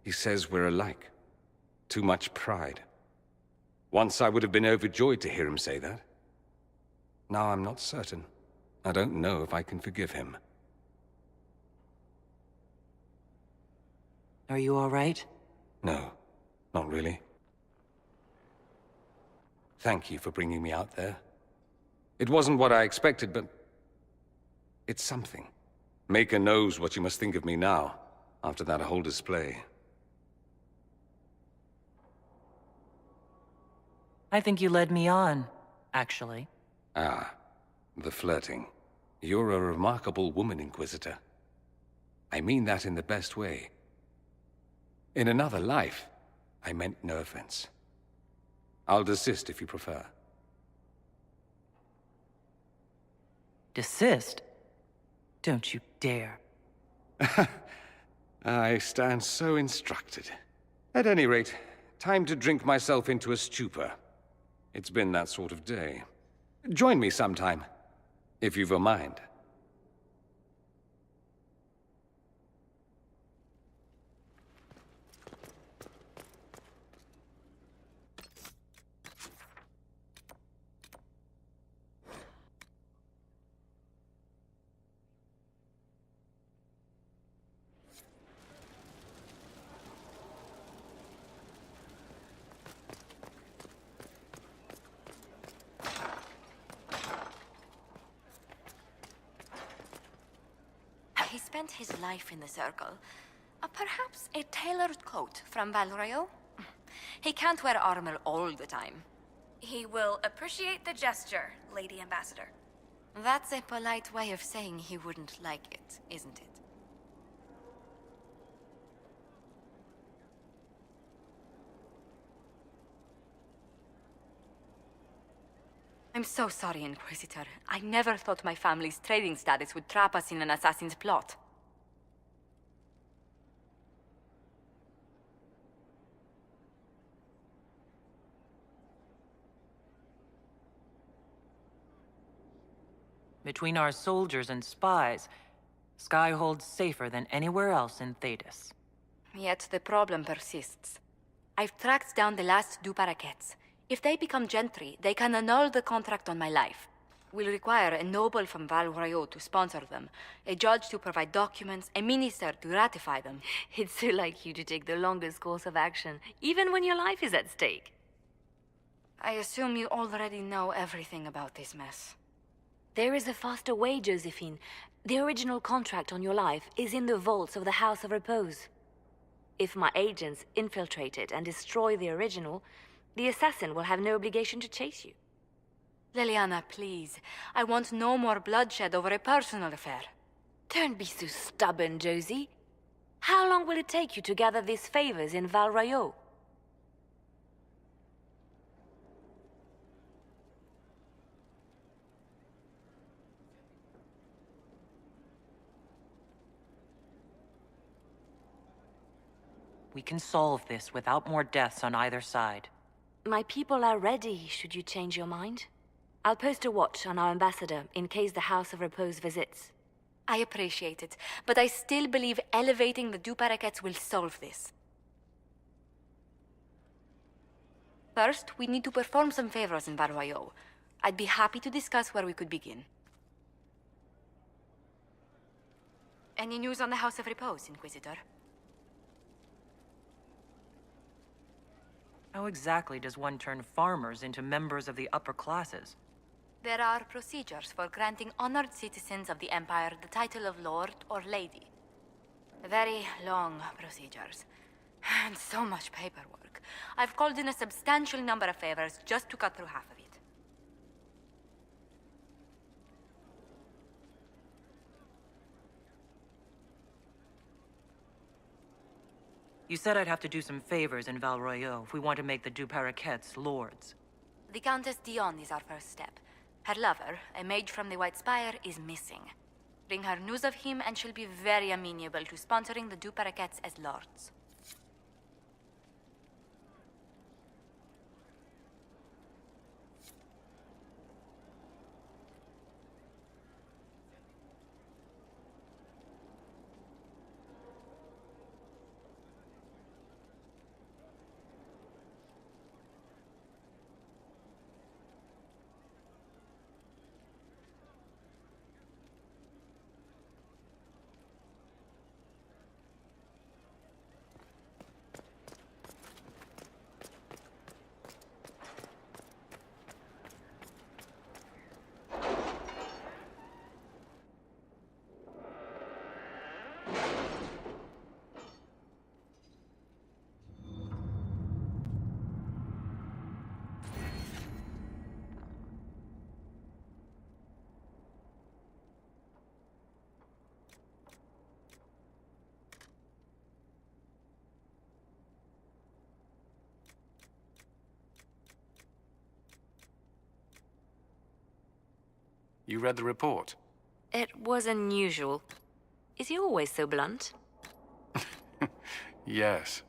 He says we're alike. Too much pride. Once I would have been overjoyed to hear him say that. Now I'm not certain. I don't know if I can forgive him. Are you all right? No, not really. Thank you for bringing me out there. It wasn't what I expected, but it's something. Maker knows what you must think of me now, after that whole display. I think you led me on, actually. Ah, the flirting. You're a remarkable woman, Inquisitor. I mean that in the best way. In another life, I meant no offense. I'll desist if you prefer. Desist? Don't you dare. I stand so instructed. At any rate, time to drink myself into a stupor. It's been that sort of day. Join me sometime, if you've a mind. He spent his life in the Circle. Perhaps a tailored coat from Val Royeaux? He can't wear armor all the time. He will appreciate the gesture, Lady Ambassador. That's a polite way of saying he wouldn't like it, isn't it? I'm so sorry, Inquisitor. I never thought my family's trading status would trap us in an assassin's plot. Between our soldiers and spies, Sky holds safer than anywhere else in Thedas. Yet the problem persists. I've tracked down the last Du Paraquets. If they become Gentry, they can annul the contract on my life. We'll require a noble from Val Royeaux to sponsor them, a judge to provide documents, a minister to ratify them. It's so like you to take the longest course of action, even when your life is at stake. I assume you already know everything about this mess. There is a faster way, Josephine. The original contract on your life is in the vaults of the House of Repose. If my agents infiltrate it and destroy the original, the assassin will have no obligation to chase you. Leliana, please. I want no more bloodshed over a personal affair. Don't be so stubborn, Josie. How long will it take you to gather these favors in Val Royeaux? We can solve this without more deaths on either side. My people are ready, should you change your mind. I'll post a watch on our ambassador in case the House of Repose visits. I appreciate it, but I still believe elevating the Du Paraquets will solve this. First, we need to perform some favors in Val Royeaux. I'd be happy to discuss where we could begin. Any news on the House of Repose, Inquisitor? How exactly does one turn farmers into members of the upper classes? There are procedures for granting honored citizens of the Empire the title of Lord or Lady. Very long procedures. And so much paperwork. I've called in a substantial number of favors just to cut through half of it. You said I'd have to do some favors in Val Royeaux if we want to make the Du Paraquets lords. The Countess Dion is our first step. Her lover, a mage from the White Spire, is missing. Bring her news of him and she'll be very amenable to sponsoring the Du Paraquets as lords. You read the report? It was unusual. Is he always so blunt? Yes.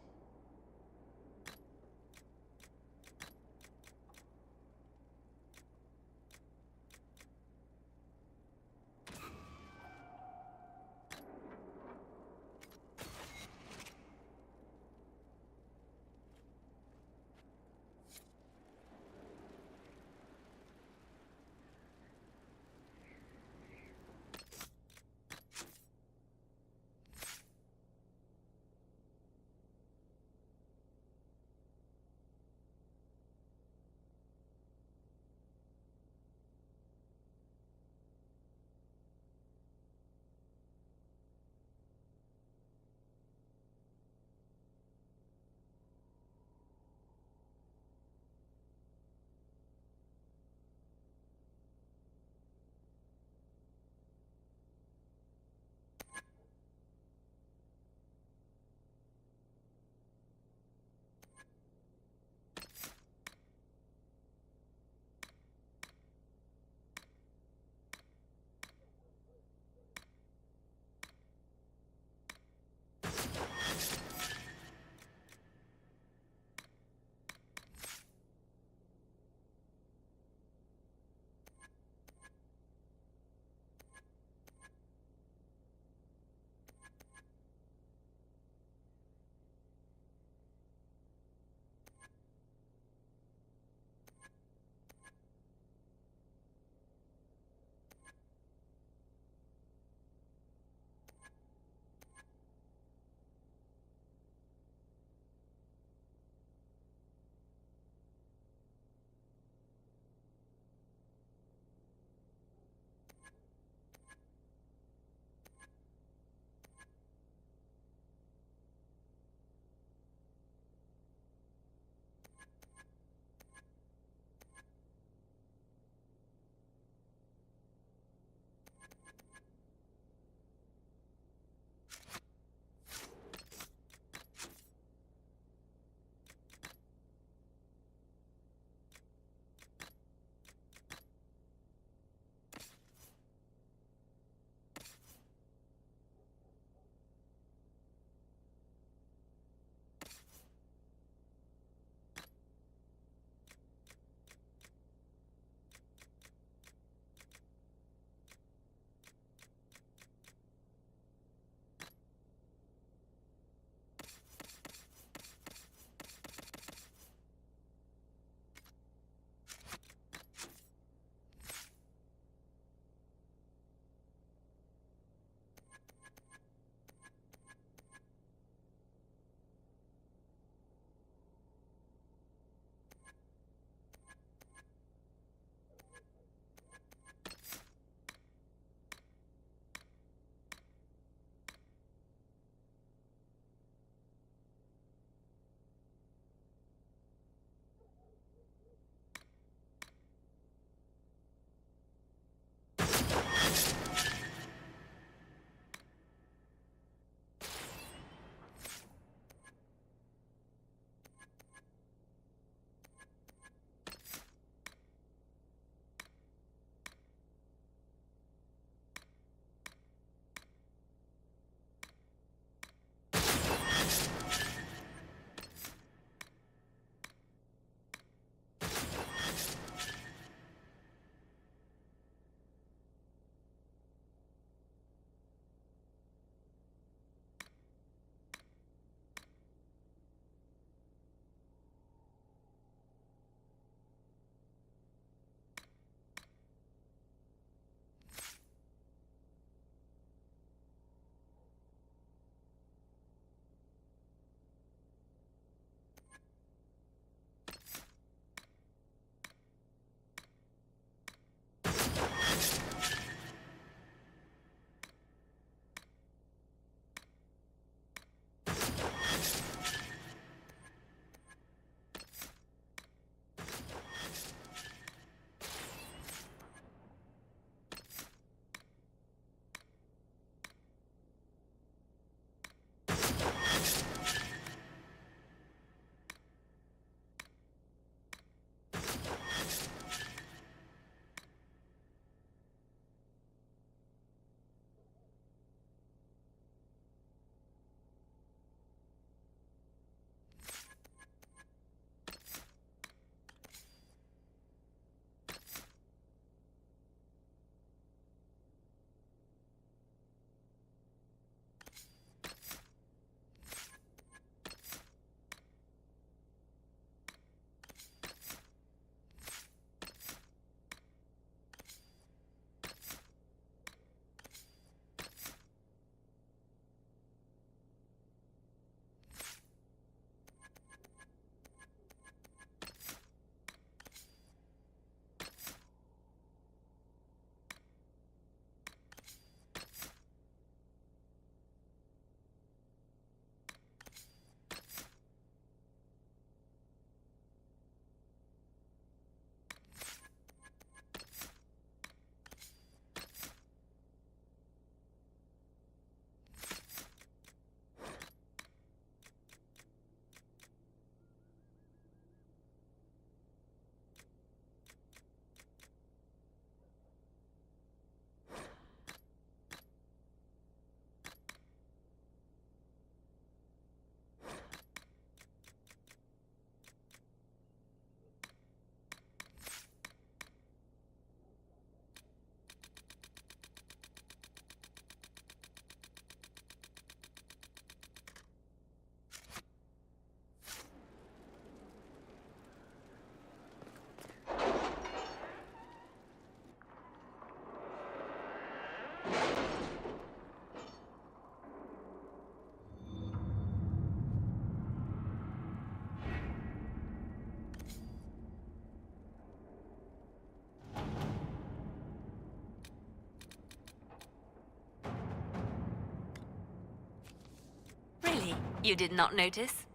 Really? You did not notice?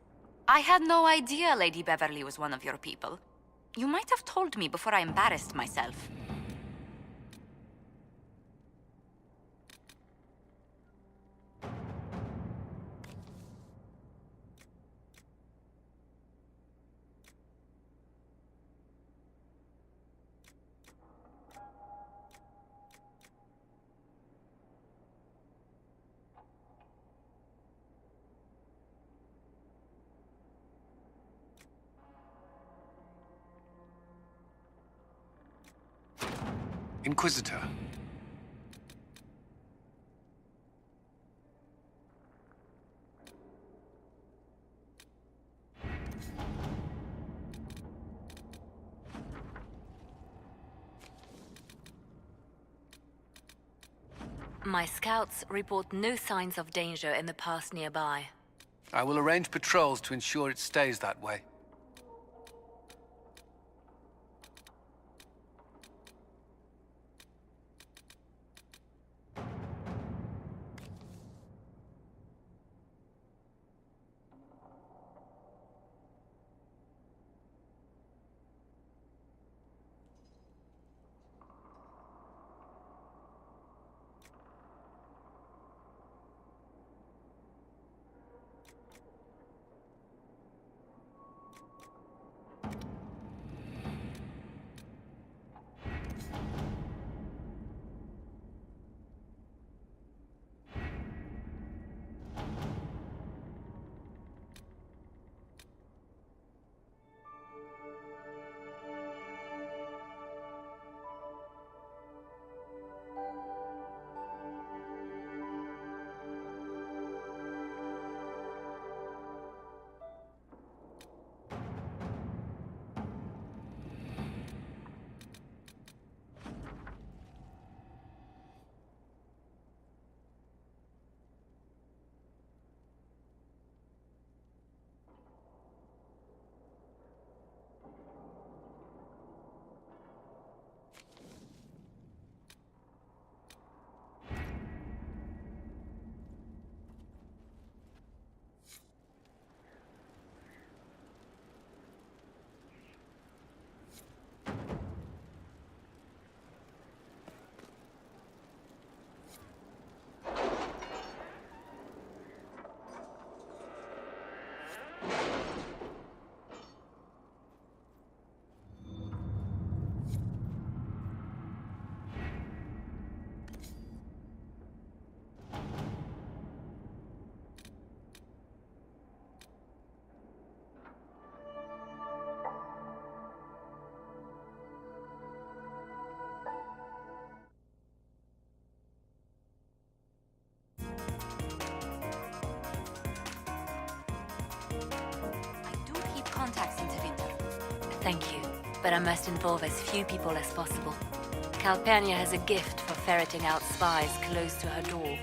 I had no idea Lady Beverly was one of your people. You might have told me before I embarrassed myself. Inquisitor. My scouts report no signs of danger in the pass nearby. I will arrange patrols to ensure it stays that way. Contacts into Winter. Thank you, but I must involve as few people as possible. Calpurnia has a gift for ferreting out spies close to her door.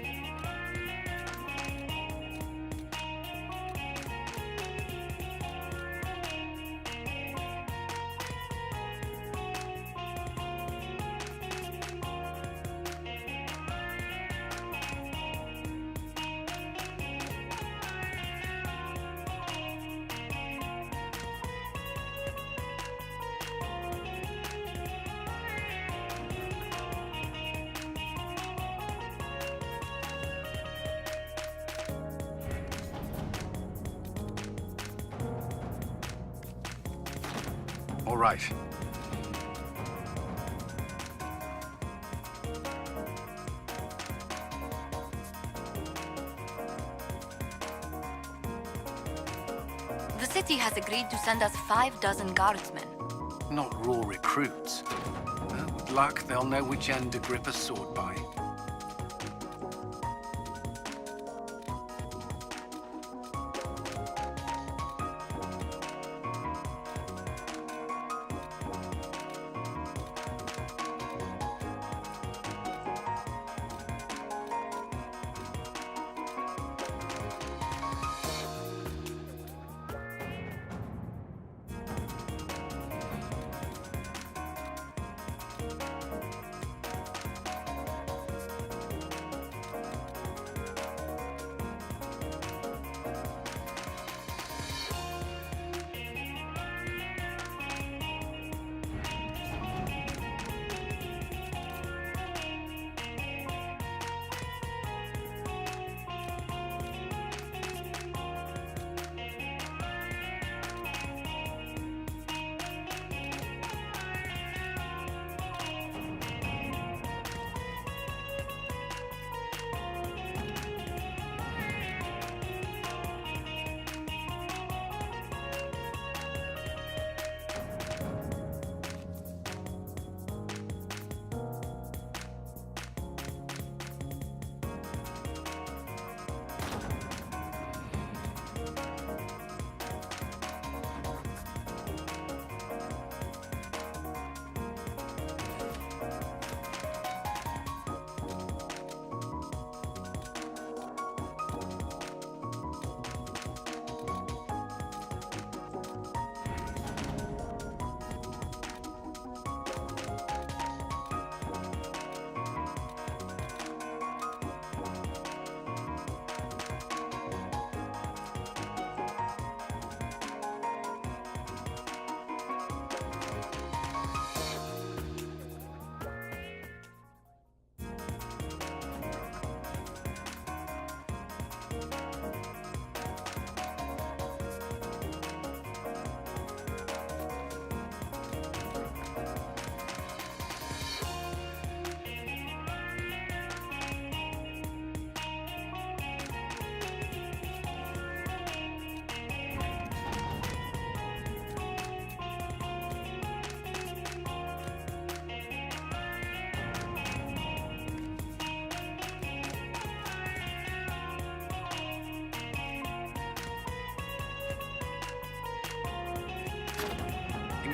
All right. The city has agreed to send us 6 guardsmen. Not raw recruits. With luck, they'll know which end to grip a sword by.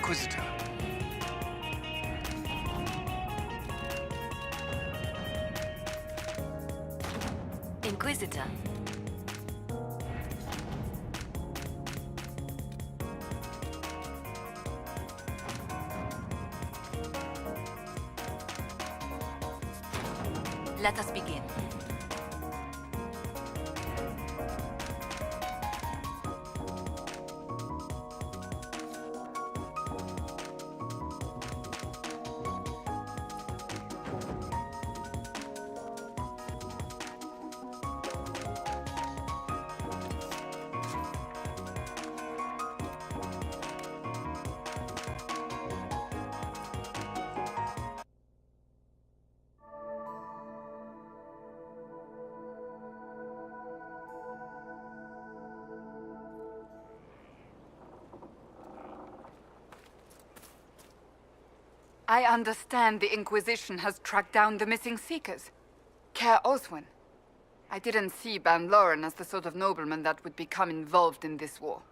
Inquisitor. Inquisitor. Let us begin. I understand the Inquisition has tracked down the missing Seekers. Care Oswin. I didn't see Ban Loren as the sort of nobleman that would become involved in this war.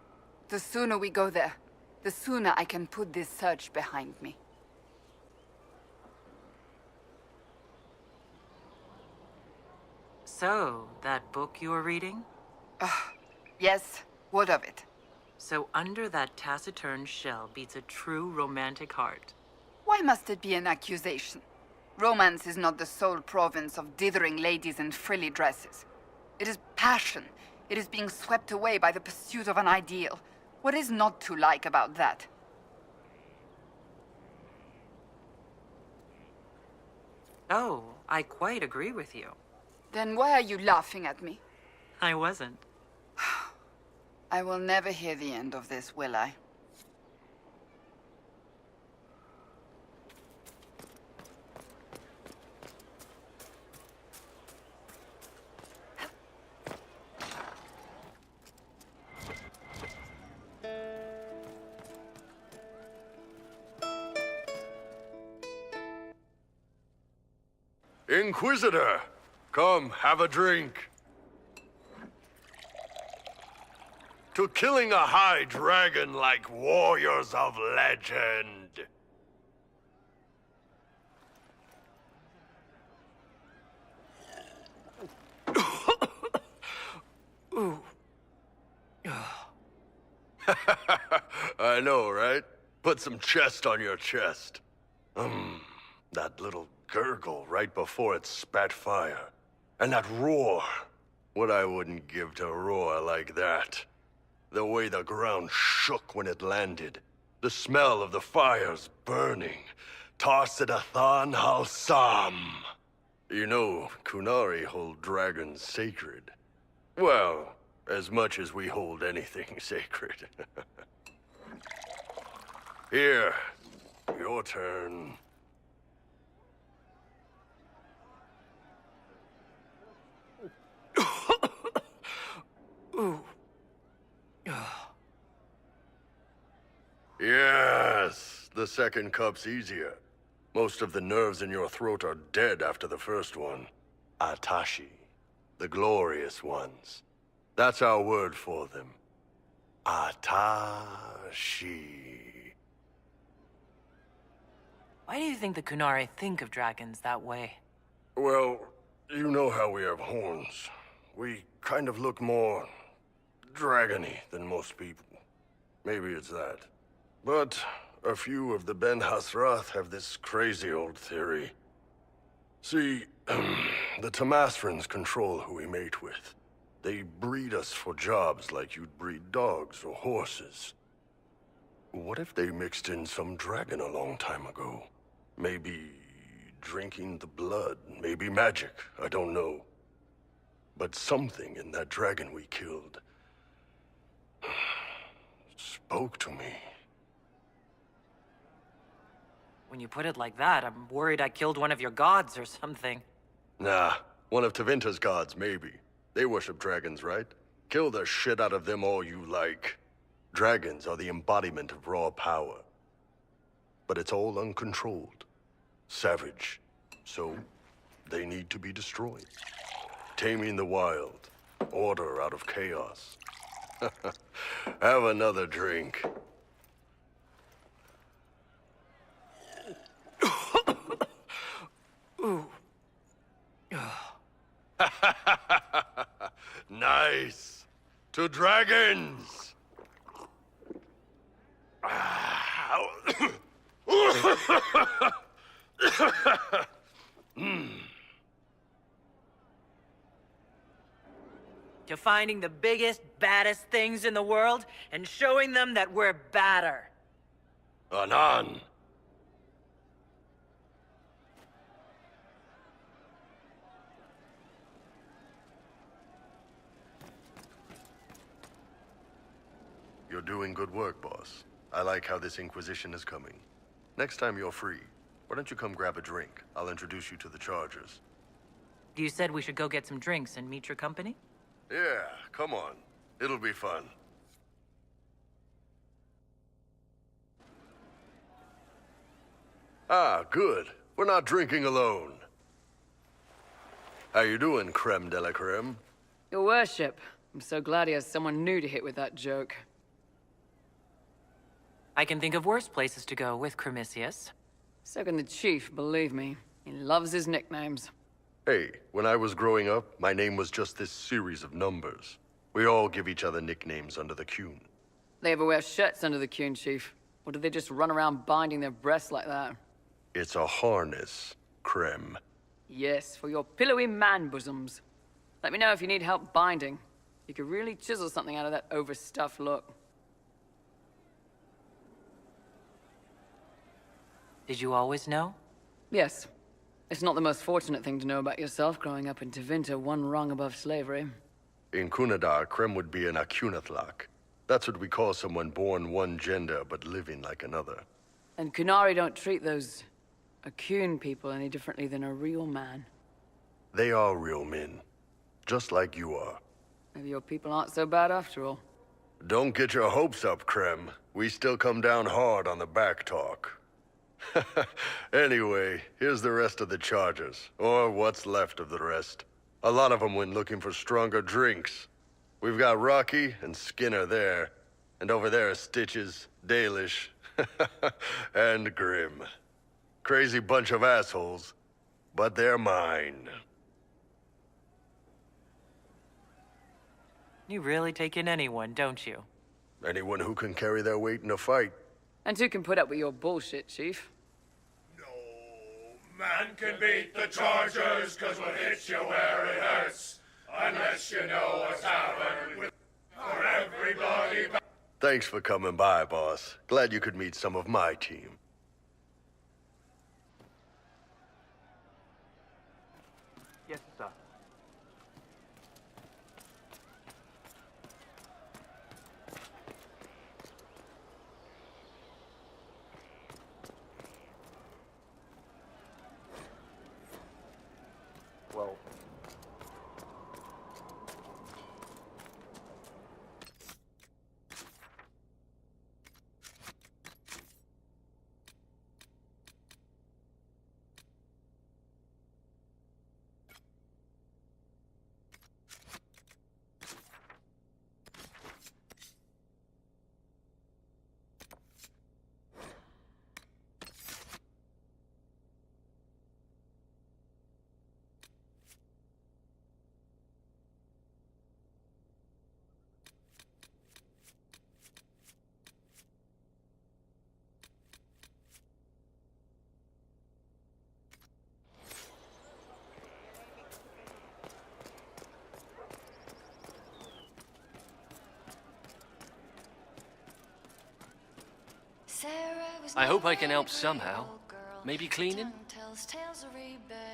The sooner we go there, the sooner I can put this search behind me. So, that book you were reading? Yes, what of it? So under that taciturn shell beats a true romantic heart. Why must it be an accusation? Romance is not the sole province of dithering ladies in frilly dresses. It is passion. It is being swept away by the pursuit of an ideal. What is not to like about that? Oh, I quite agree with you. Then why are you laughing at me? I wasn't. I will never hear the end of this, will I? Inquisitor, come, have a drink. To killing a high dragon like warriors of legend. Ooh. I know, right? Put some chest on your chest. That little gurgle right before it spat fire. And that roar. What I wouldn't give to roar like that. The way the ground shook when it landed. The smell of the fires burning. Tarsidathan Halsam. You know, Kunari hold dragons sacred. Well, as much as we hold anything sacred. Here, your turn. Ooh. Yes, the second cup's easier. Most of the nerves in your throat are dead after the first one. Atashi, the glorious ones. That's our word for them. Atashi. Why do you think the Kunari think of dragons that way? Well, you know how we have horns. We kind of look more dragony than most people. Maybe it's that. But a few of the Ben Hasrath have this crazy old theory. See, the Tamasrans control who we mate with. They breed us for jobs like you'd breed dogs or horses. What if they mixed in some dragon a long time ago? Maybe drinking the blood, maybe magic, I don't know. But something in that dragon we killed spoke to me. When you put it like that, I'm worried I killed one of your gods or something. Nah, one of Tevinter's gods, maybe. They worship dragons, right? Kill the shit out of them all you like. Dragons are the embodiment of raw power. But it's all uncontrolled. Savage. So, they need to be destroyed. Taming the wild. Order out of chaos. Have another drink. To dragons! To finding the biggest, baddest things in the world and showing them that we're badder. Anan. You're doing good work, boss. I like how this Inquisition is coming. Next time you're free, why don't you come grab a drink? I'll introduce you to the Chargers. You said we should go get some drinks and meet your company? Yeah, come on. It'll be fun. Ah, good. We're not drinking alone. How you doing, creme de la creme? Your worship. I'm so glad he has someone new to hit with that joke. I can think of worse places to go with Cremisius. So can the chief, believe me. He loves his nicknames. Hey, when I was growing up, my name was just this series of numbers. We all give each other nicknames under the Qun. They ever wear shirts under the Qun, chief? Or do they just run around binding their breasts like that? It's a harness, creme. Yes, for your pillowy man bosoms. Let me know if you need help binding. You could really chisel something out of that overstuffed look. Did you always know? Yes. It's not the most fortunate thing to know about yourself growing up in Tevinter, one rung above slavery. In Kunadar, creme would be an Akunathlak. That's what we call someone born one gender but living like another. And Kunari don't treat those Akun people any differently than a real man. They are real men. Just like you are. Maybe your people aren't so bad after all. Don't get your hopes up, creme. We still come down hard on the back talk. Anyway, here's the rest of the Chargers. Or what's left of the rest. A lot of them went looking for stronger drinks. We've got Rocky and Skinner there. And over there are Stitches, Dalish, and Grim. Crazy bunch of assholes, but they're mine. You really take in anyone, don't you? Anyone who can carry their weight in a fight. And who can put up with your bullshit, Chief? Man can beat the Chargers, cause what hits you where it hurts. Unless you know what's happened with for everybody. Thanks for coming by, boss. Glad you could meet some of my team. Yes, sir. Well... I hope I can help somehow. Maybe cleaning?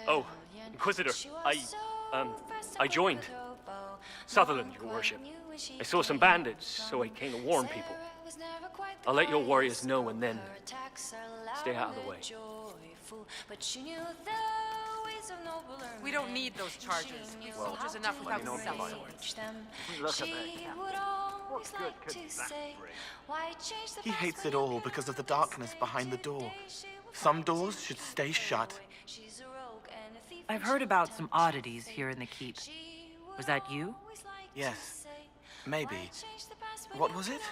Oh, Inquisitor, I joined. Sutherland, your worship. I saw some bandits, so I came to warn people. I'll let your warriors know and then stay out of the way. We don't need those charges. We've soldiers enough without sellswords. Look at that. What good could that bring? He hates it all because of the darkness behind the door. Some doors should stay shut. I've heard about some oddities here in the keep. Was that you? Yes. Maybe. What was it?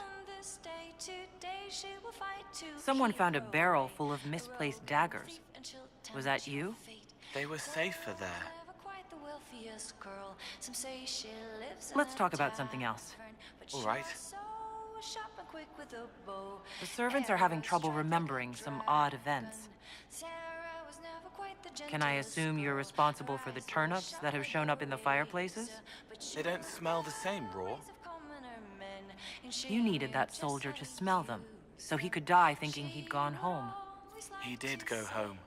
Someone found a barrel full of misplaced daggers. Was that you? They were safer there. Let's talk about something else. All right. The servants are having trouble remembering some odd events. Can I assume you're responsible for the turnips that have shown up in the fireplaces? They don't smell the same, Raw. You needed that soldier to smell them, so he could die thinking he'd gone home. He did go home.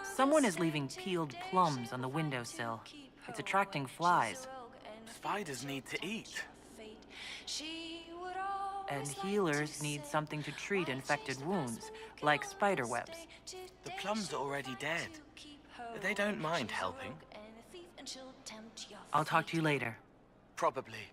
Someone is leaving peeled plums on the windowsill. It's attracting flies. Spiders need to eat. And healers need something to treat infected wounds, like spider webs. The plums are already dead. They don't mind helping. I'll talk to you later. Probably.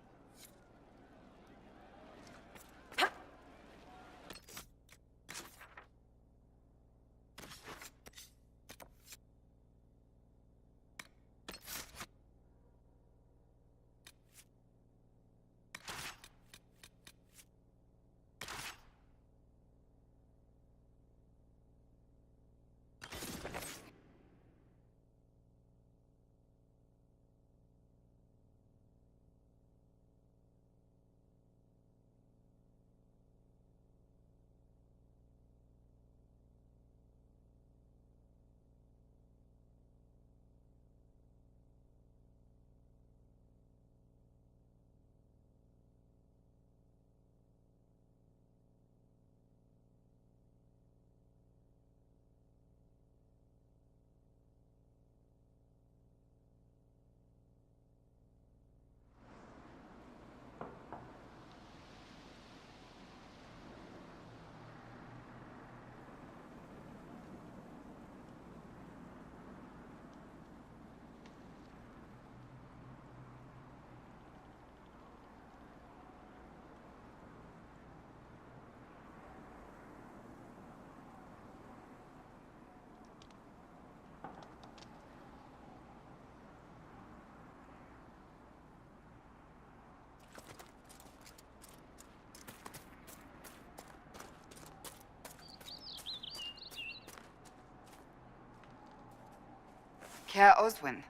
Caer Oswin.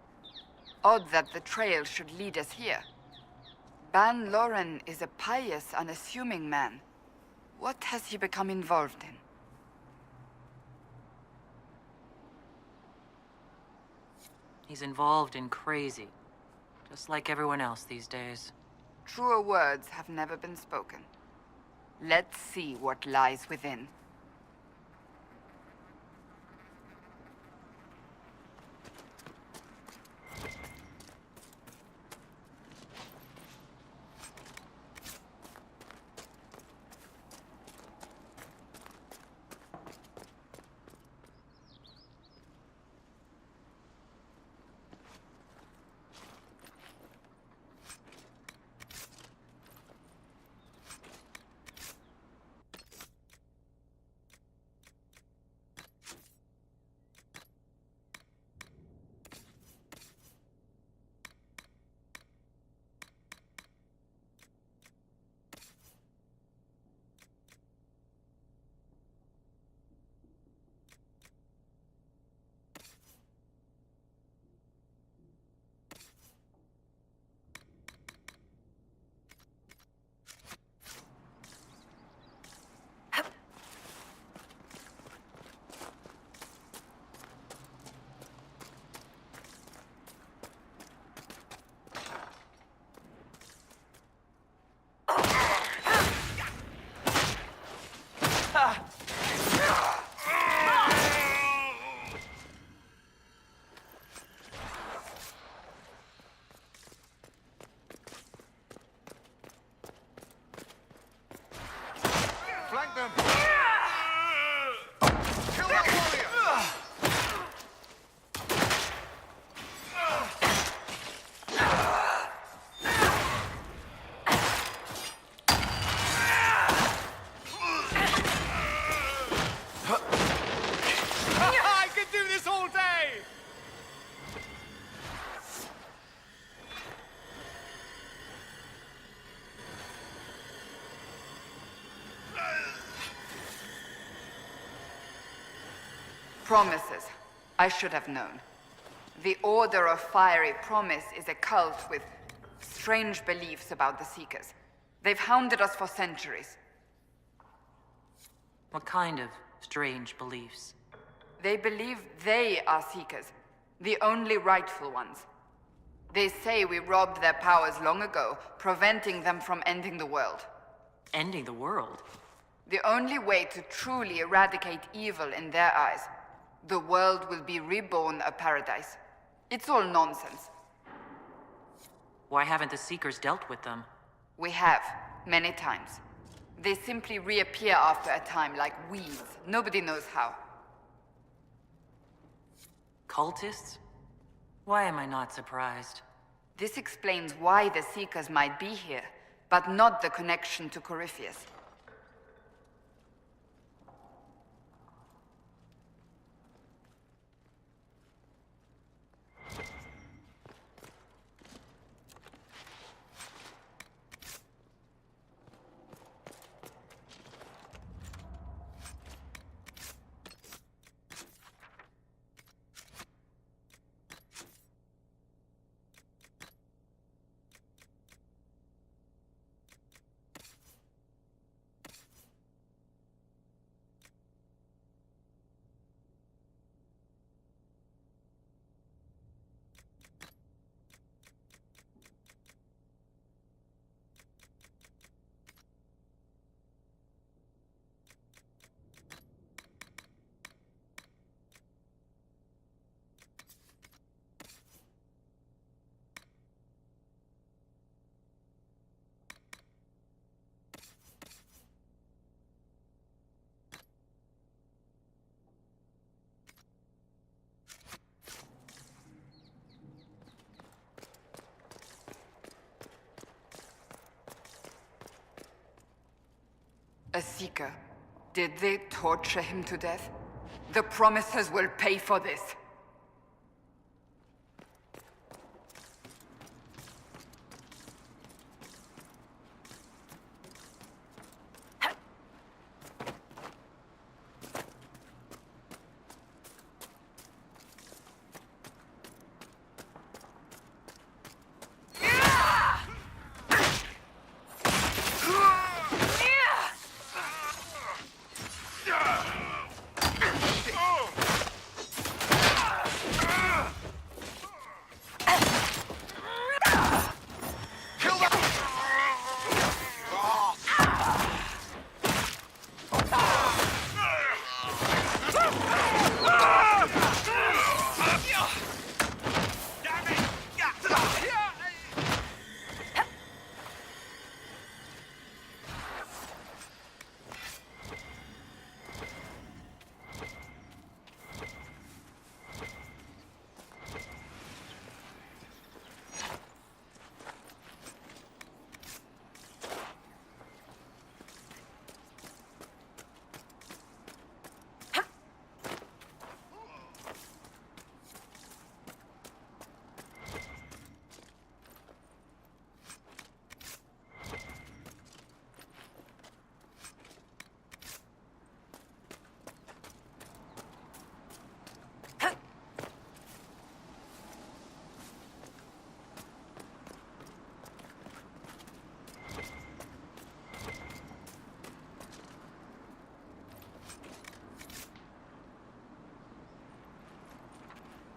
Odd that the trail should lead us here. Ban Loren is a pious, unassuming man. What has he become involved in? He's involved in crazy, just like everyone else these days. Truer words have never been spoken. Let's see what lies within. Flank them! Kill that warrior! I could do this all day! Promises. I should have known. The Order of Fiery Promise is a cult with strange beliefs about the Seekers. They've hounded us for centuries. What kind of strange beliefs? They believe they are Seekers, the only rightful ones. They say we robbed their powers long ago, preventing them from ending the world. Ending the world? The only way to truly eradicate evil in their eyes. The world will be reborn a paradise. It's all nonsense. Why haven't the Seekers dealt with them? We have, many times. They simply reappear after a time like weeds. Nobody knows how. Cultists? Why am I not surprised? This explains why the Seekers might be here, but not the connection to Corypheus. A Seeker. Did they torture him to death? The Promisers will pay for this.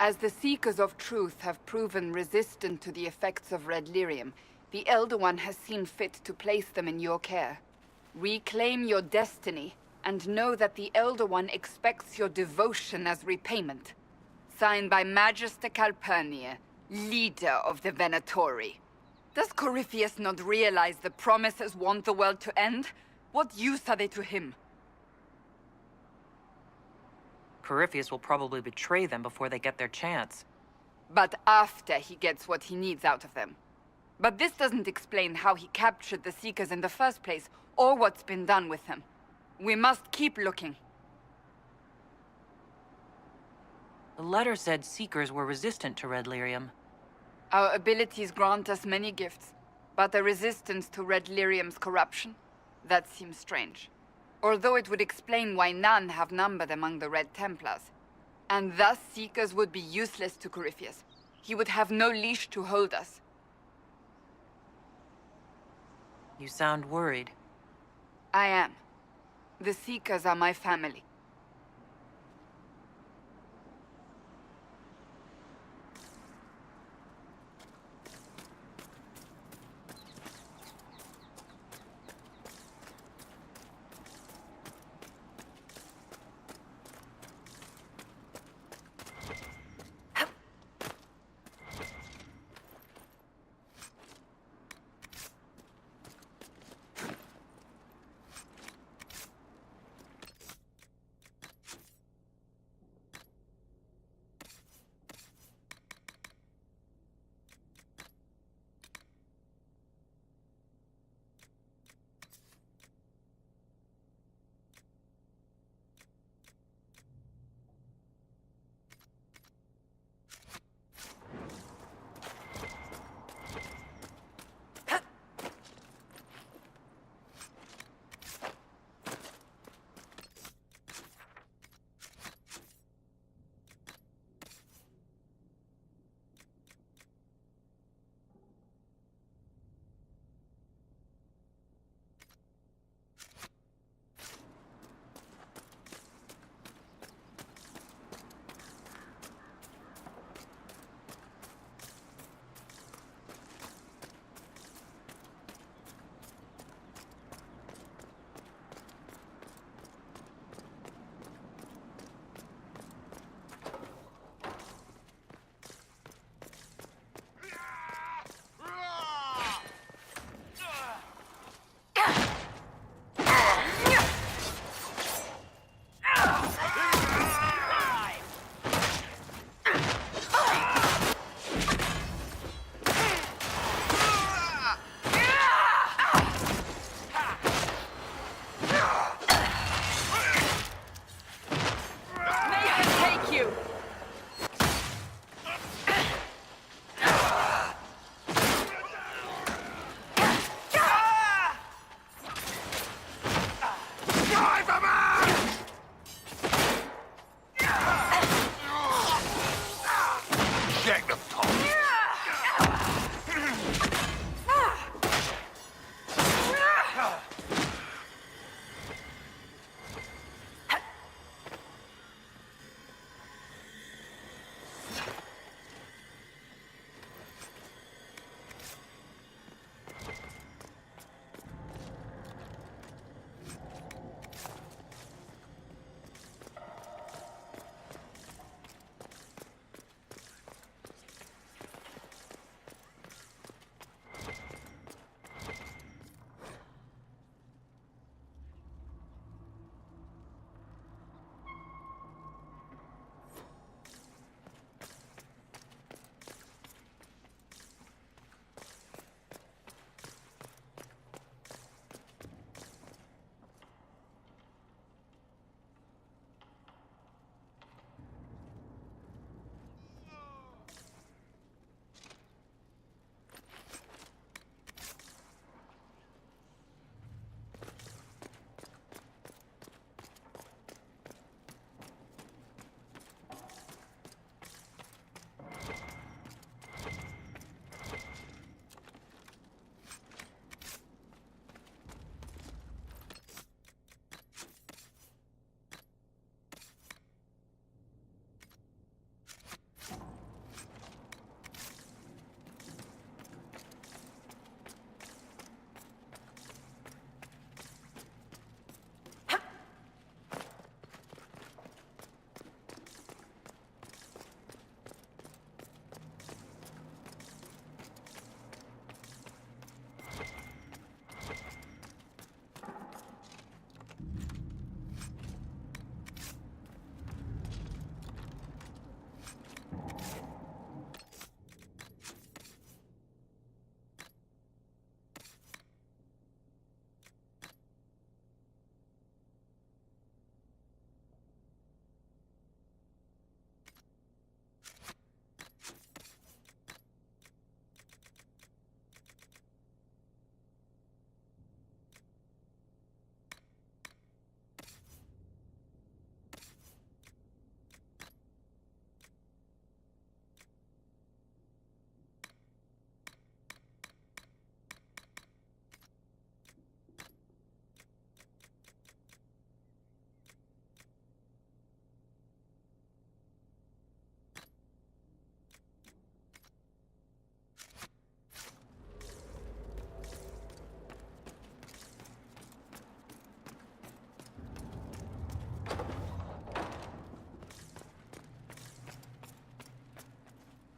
As the Seekers of Truth have proven resistant to the effects of red lyrium, the Elder One has seen fit to place them in your care. Reclaim your destiny, and know that the Elder One expects your devotion as repayment. Signed by Magister Calpurnia, leader of the Venatori. Does Corypheus not realize the Promisers want the world to end? What use are they to him? Corypheus will probably betray them before they get their chance. But after he gets what he needs out of them. But this doesn't explain how he captured the Seekers in the first place, or what's been done with them. We must keep looking. The letter said Seekers were resistant to red lyrium. Our abilities grant us many gifts, but a resistance to red lyrium's corruption? That seems strange. Although it would explain why none have numbered among the Red Templars. And thus Seekers would be useless to Corypheus. He would have no leash to hold us. You sound worried. I am. The Seekers are my family.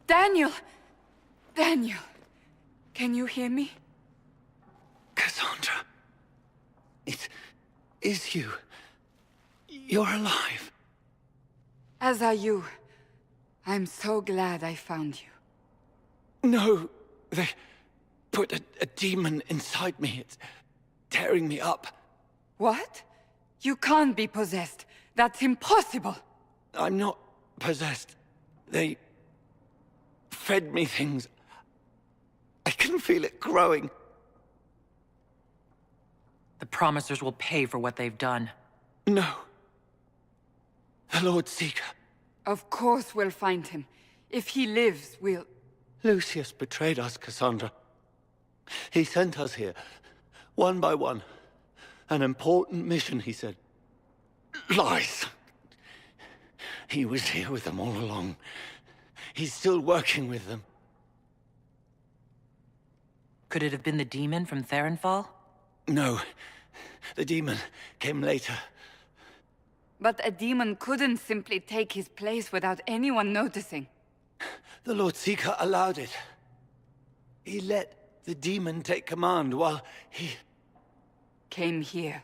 Daniel! Daniel! Can you hear me? Cassandra. It is you. You're alive. As are you. I'm so glad I found you. No, they put a demon inside me. It's tearing me up. What? You can't be possessed. That's impossible. I'm not possessed. They fed me things. I can feel it growing. The Promisers will pay for what they've done. No. The Lord Seeker. Of course we'll find him. If he lives, we'll... Lucius betrayed us, Cassandra. He sent us here, one by one. An important mission, he said. Lies. He was here with them all along. He's still working with them. Could it have been the demon from Therenfall? No. The demon came later. But a demon couldn't simply take his place without anyone noticing. The Lord Seeker allowed it. He let the demon take command while he... came here.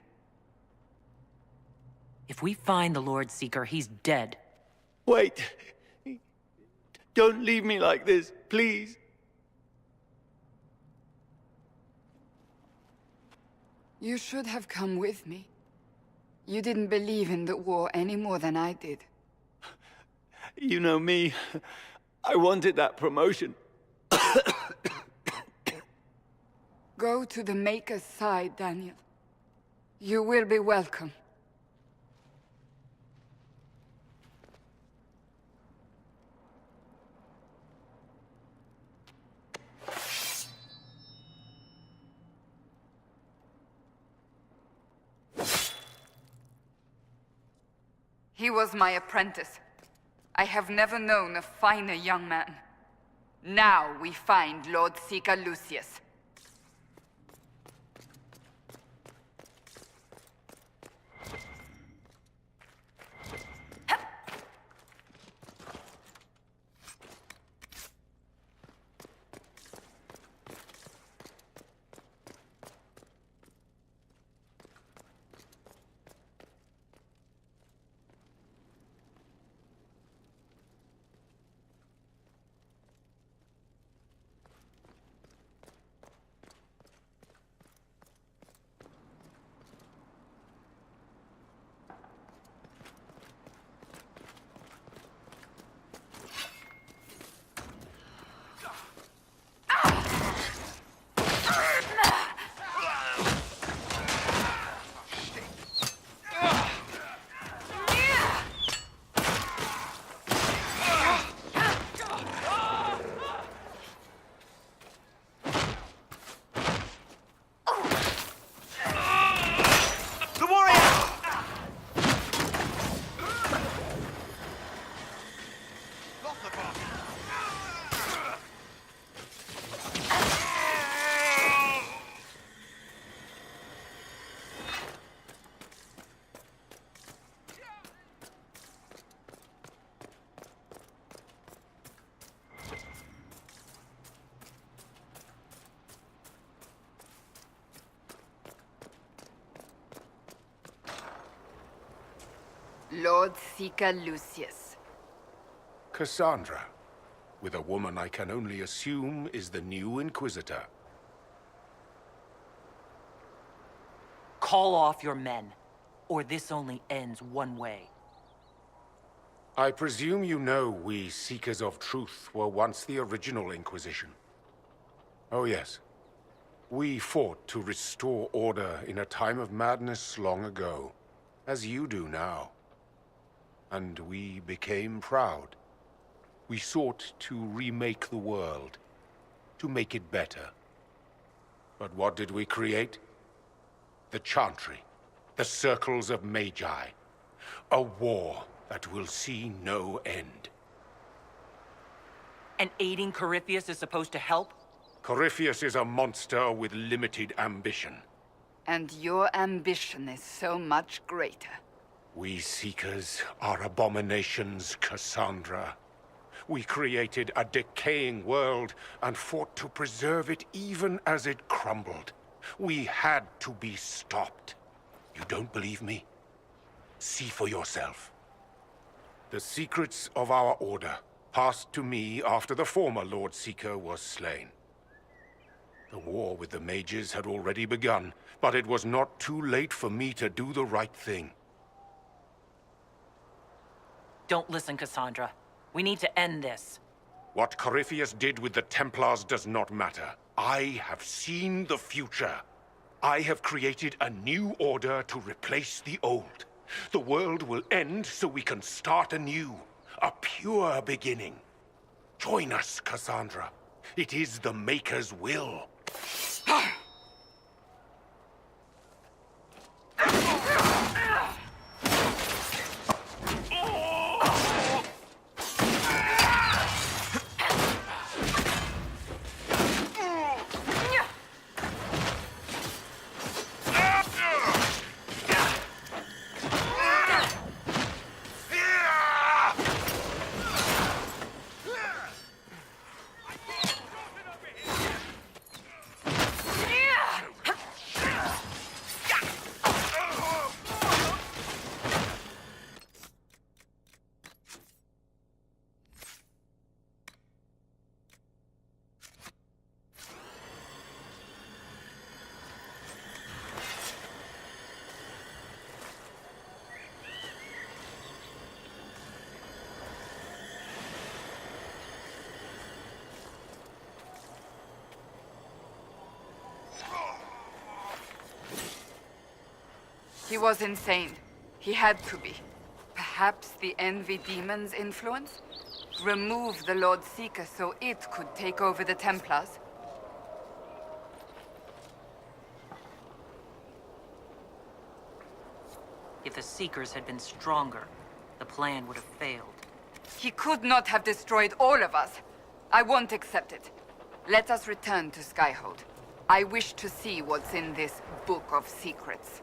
If we find the Lord Seeker, he's dead. Wait. Don't leave me like this, please. You should have come with me. You didn't believe in the war any more than I did. You know me. I wanted that promotion. Go to the Maker's side, Daniel. You will be welcome. He was my apprentice. I have never known a finer young man. Now we find Lord Seeker Lucius. Lord Seeker Lucius. Cassandra, with a woman I can only assume is the new Inquisitor. Call off your men, or this only ends one way. I presume you know we Seekers of Truth were once the original Inquisition. Oh yes. We fought to restore order in a time of madness long ago, as you do now. And we became proud. We sought to remake the world, to make it better. But what did we create? The Chantry, the Circles of Magi. A war that will see no end. And aiding Corypheus is supposed to help? Corypheus is a monster with limited ambition. And your ambition is so much greater. We Seekers are abominations, Cassandra. We created a decaying world and fought to preserve it even as it crumbled. We had to be stopped. You don't believe me? See for yourself. The secrets of our order passed to me after the former Lord Seeker was slain. The war with the mages had already begun, but it was not too late for me to do the right thing. Don't listen, Cassandra. We need to end this. What Corypheus did with the Templars does not matter. I have seen the future. I have created a new order to replace the old. The world will end so we can start anew. A pure beginning. Join us, Cassandra. It is the Maker's will. He was insane. He had to be. Perhaps the Envy Demon's influence? Remove the Lord Seeker so it could take over the Templars? If the Seekers had been stronger, the plan would have failed. He could not have destroyed all of us. I won't accept it. Let us return to Skyhold. I wish to see what's in this Book of Secrets.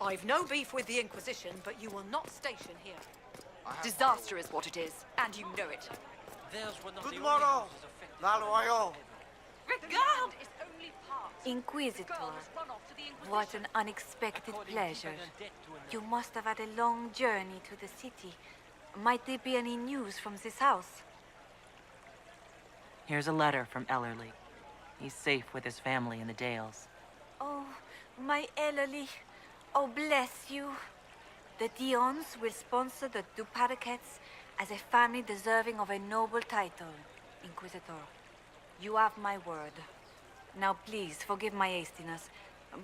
I've no beef with the Inquisition, but you will not station here. Disaster is what it is, and you know it. Good morrow, la loyal. Regard is only part. Inquisitor, what an unexpected pleasure. You must have had a long journey to the city. Might there be any news from this house? Here's a letter from Ellerly. He's safe with his family in the Dales. Oh, my Ellerly. Oh, bless you. The Dions will sponsor the Duparakets as a family deserving of a noble title, Inquisitor. You have my word. Now please, forgive my hastiness,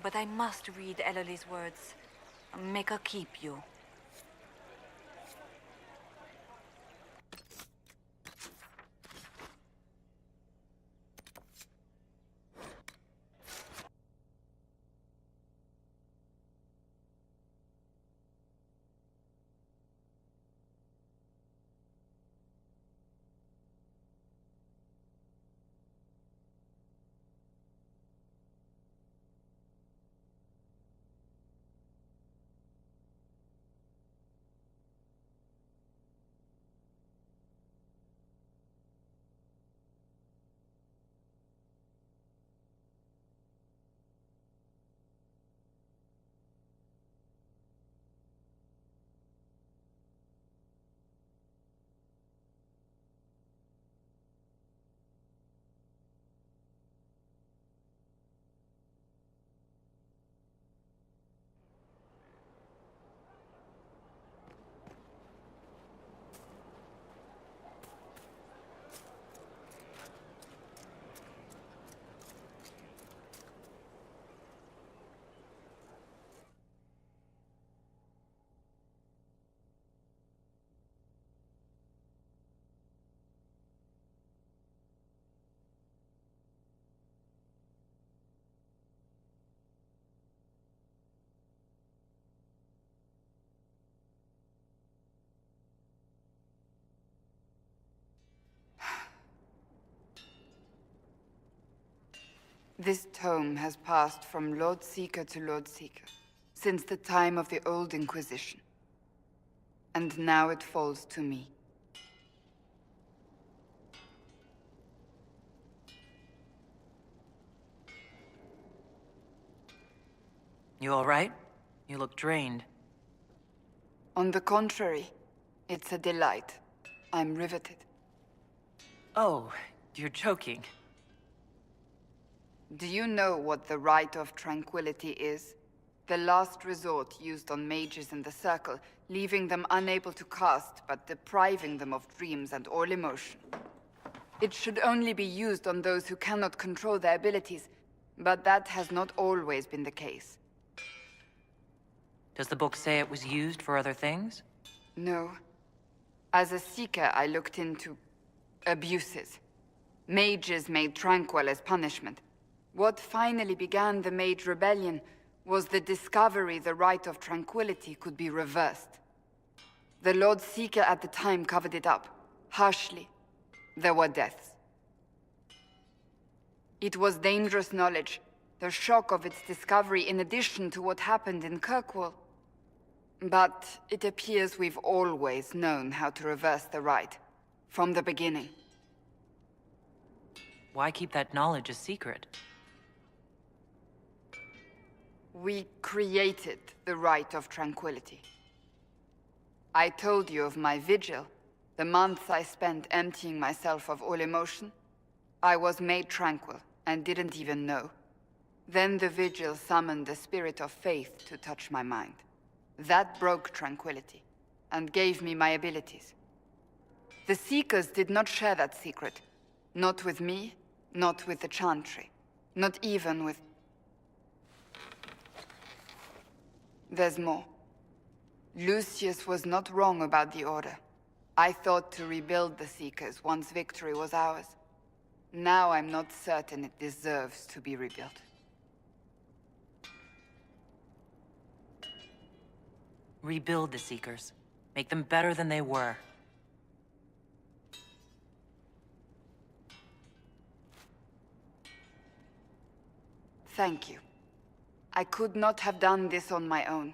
but I must read Eloly's words. Make her keep you. This tome has passed from Lord Seeker to Lord Seeker, since the time of the Old Inquisition. And now it falls to me. You all right? You look drained. On the contrary, it's a delight. I'm riveted. Oh, you're joking. Do you know what the Rite of Tranquility is? The last resort used on mages in the Circle, leaving them unable to cast, but depriving them of dreams and all emotion. It should only be used on those who cannot control their abilities, but that has not always been the case. Does the book say it was used for other things? No. As a Seeker, I looked into abuses. Mages made Tranquil as punishment. What finally began the Mage Rebellion was the discovery the Rite of Tranquility could be reversed. The Lord Seeker at the time covered it up, harshly. There were deaths. It was dangerous knowledge, the shock of its discovery in addition to what happened in Kirkwall. But it appears we've always known how to reverse the Rite, from the beginning. Why keep that knowledge a secret? We created the Rite of Tranquility. I told you of my vigil, the months I spent emptying myself of all emotion. I was made tranquil and didn't even know. Then the vigil summoned the spirit of faith to touch my mind. That broke tranquility and gave me my abilities. The Seekers did not share that secret. Not with me, not with the Chantry, not even with... There's more. Lucius was not wrong about the Order. I thought to rebuild the Seekers once victory was ours. Now I'm not certain it deserves to be rebuilt. Rebuild the Seekers. Make them better than they were. Thank you. I could not have done this on my own.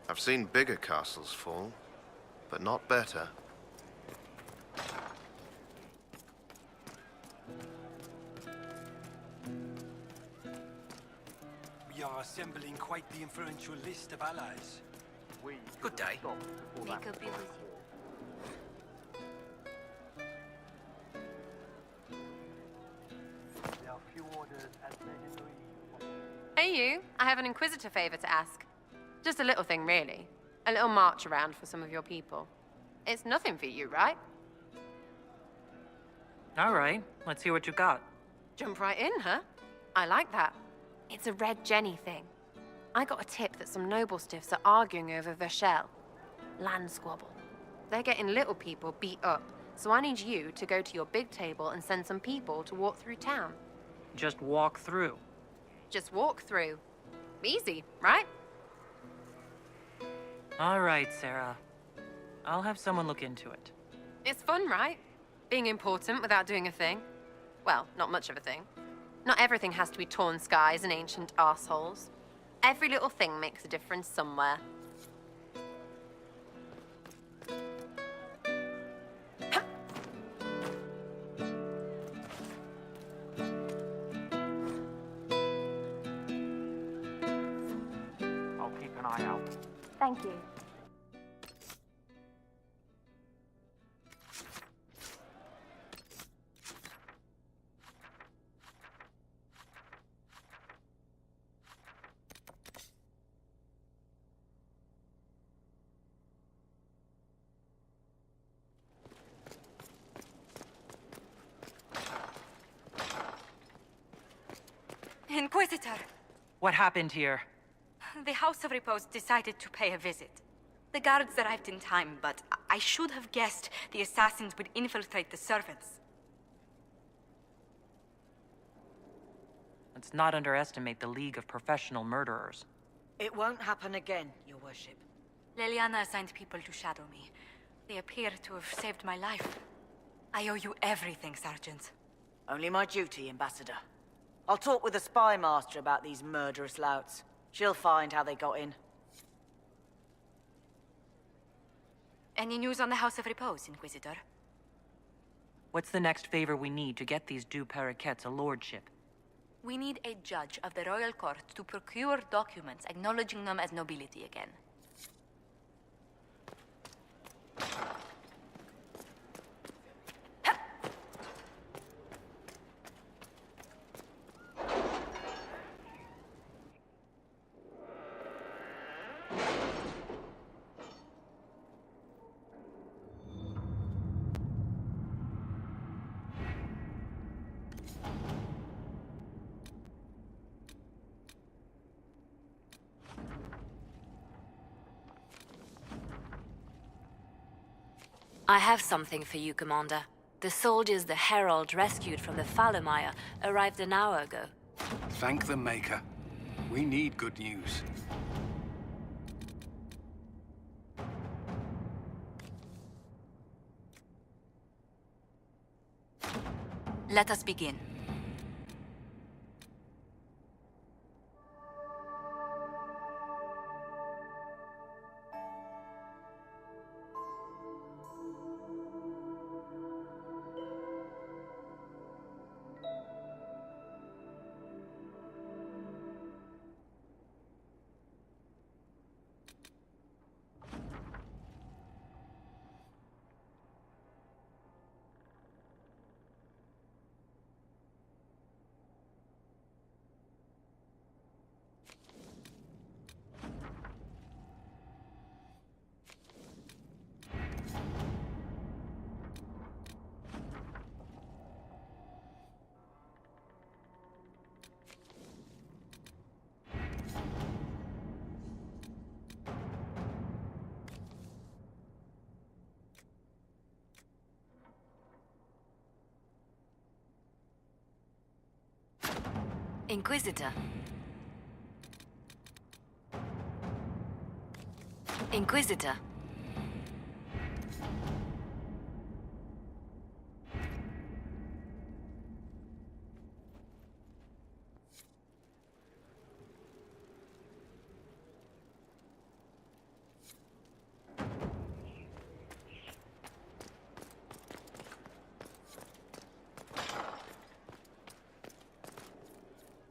I've seen bigger castles fall, but not better. We are assembling quite the influential list of allies. Good day. May God be with you. Hey you, I have an Inquisitor favor to ask. Just a little thing, really. A little march around for some of your people. It's nothing for you, right? All right, let's see what you got. Jump right in, huh? I like that. It's a Red Jenny thing. I got a tip that some noble stiffs are arguing over Vershel. Land squabble. They're getting little people beat up, so I need you to go to your big table and send some people to walk through town. Just walk through. Just walk through. Easy, right? All right, Sarah. I'll have someone look into it. It's fun, right? Being important without doing a thing. Well, not much of a thing. Not everything has to be torn skies and ancient arseholes. Every little thing makes a difference somewhere. I'll keep an eye out. Thank you. Inquisitor! What happened here? The House of Repose decided to pay a visit. The guards arrived in time, but I should have guessed the assassins would infiltrate the servants. Let's not underestimate the League of Professional Murderers. It won't happen again, Your Worship. Leliana assigned people to shadow me. They appear to have saved my life. I owe you everything, Sergeant. Only my duty, Ambassador. I'll talk with the Spy Master about these murderous louts. She'll find how they got in. Any news on the House of Repose, Inquisitor? What's the next favor we need to get these deux Paraquets a lordship? We need a judge of the royal court to procure documents acknowledging them as nobility again. I have something for you, Commander. The soldiers the Herald rescued from the Fallermire arrived an hour ago. Thank the Maker. We need good news. Let us begin. Inquisitor. Inquisitor.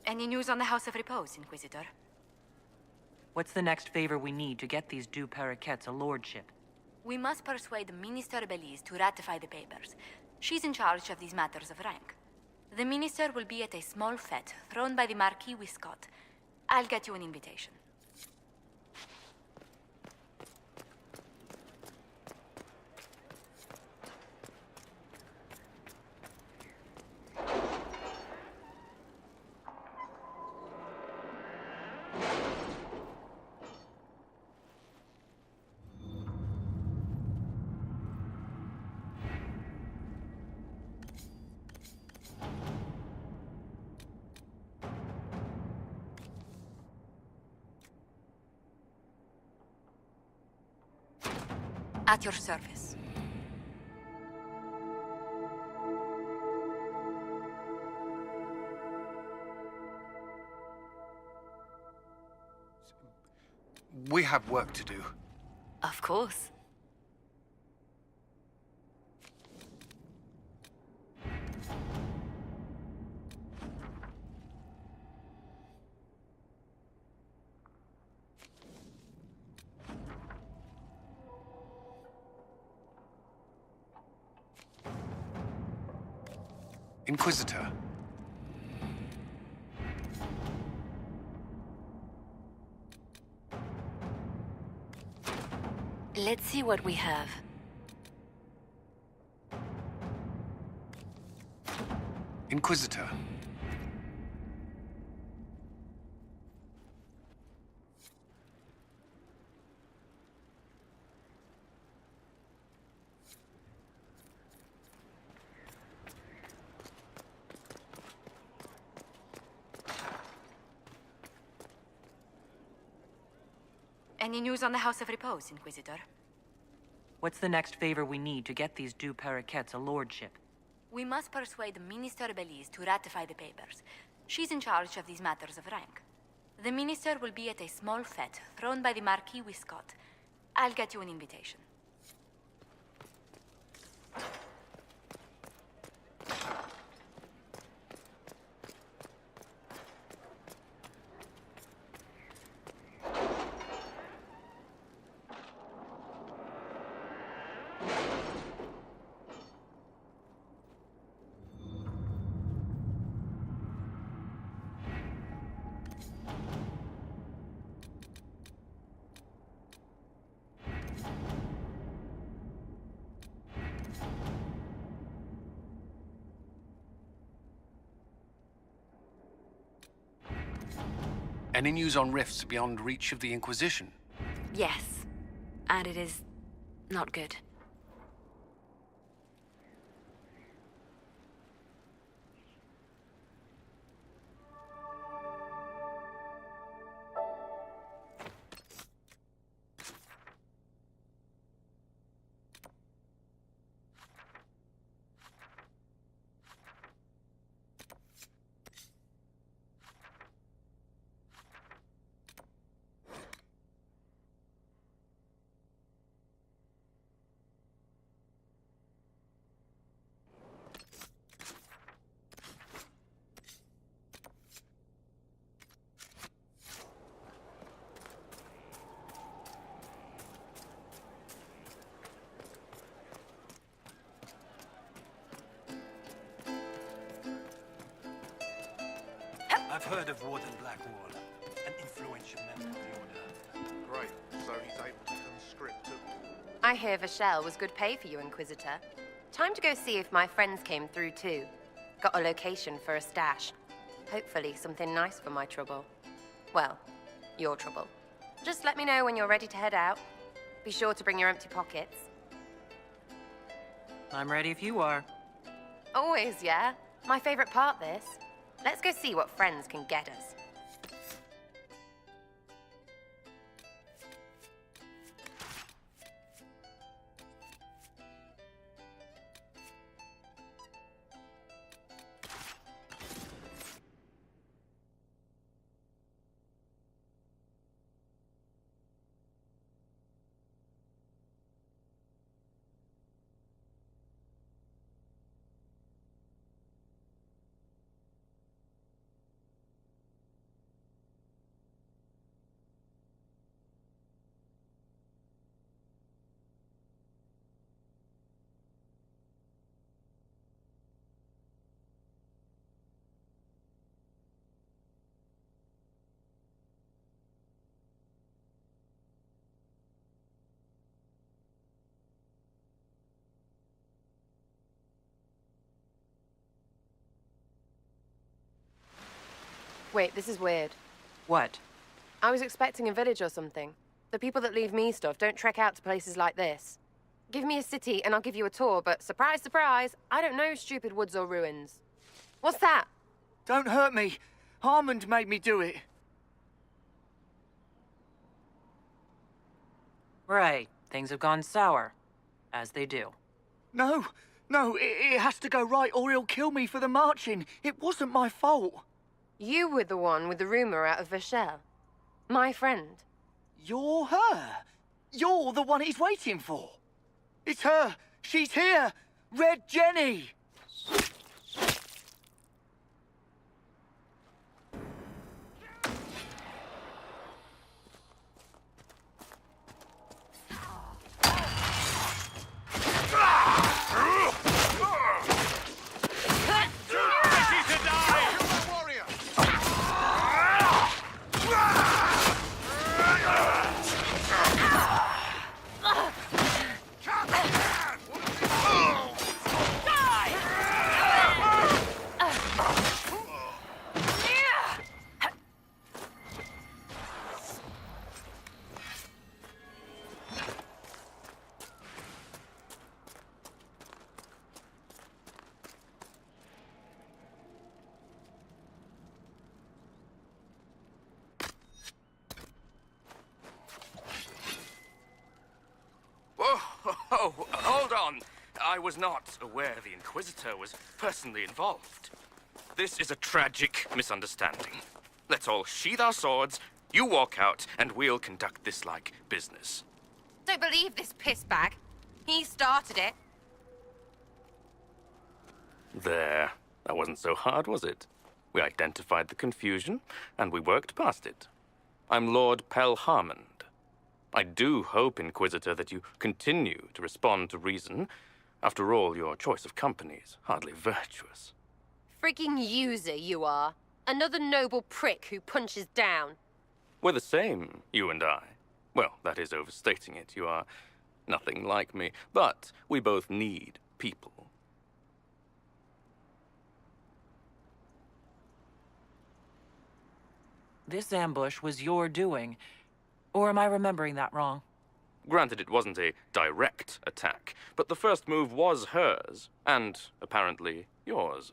Any news on the House of Repose, Inquisitor? What's the next favor we need to get these deux Paraquets a lordship? We must persuade Minister Belize to ratify the papers. She's in charge of these matters of rank. The minister will be at a small fete thrown by the Marquis Wiscott. I'll get you an invitation. At your service. We have work to do. Of course. Inquisitor. Let's see what we have. Inquisitor. Any news on the House of Repose, Inquisitor? What's the next favor we need to get these deux Paraquets a lordship? We must persuade Minister Belize to ratify the papers. She's in charge of these matters of rank. The minister will be at a small fete thrown by the Marquis Wiscott. I'll get you an invitation. Any news on rifts beyond reach of the Inquisition? Yes. And it is not good. I've heard of Warden Blackwall, an influential member of the Order. Great, so he's able to conscript too. I hear Vashel was good pay for you, Inquisitor. Time to go see if my friends came through too. Got a location for a stash. Hopefully something nice for my trouble. Well, your trouble. Just let me know when you're ready to head out. Be sure to bring your empty pockets. I'm ready if you are. Always, yeah. My favorite part, this. Let's go see what friends can get us. Wait, this is weird. What? I was expecting a village or something. The people that leave me stuff don't trek out to places like this. Give me a city and I'll give you a tour, but surprise, surprise, I don't know stupid woods or ruins. What's that? Don't hurt me. Harmond made me do it. Right. Things have gone sour. As they do. No, it has to go right or he'll kill me for the marching. It wasn't my fault. You were the one with the rumor out of Vashel. My friend. You're her. You're the one he's waiting for. It's her. She's here. Red Jenny. Oh, hold on. I was not aware the Inquisitor was personally involved. This is a tragic misunderstanding. Let's all sheath our swords, you walk out, and we'll conduct this like business. Don't believe this pissbag. He started it. There. That wasn't so hard, was it? We identified the confusion, and we worked past it. I'm Lord Pelharmond. I do hope, Inquisitor, that you continue to respond to reason. After all, your choice of company is hardly virtuous. Freaking user, you are. Another noble prick who punches down. We're the same, you and I. Well, that is overstating it. You are nothing like me. But we both need people. This ambush was your doing. Or am I remembering that wrong? Granted, it wasn't a direct attack, but the first move was hers, and apparently yours.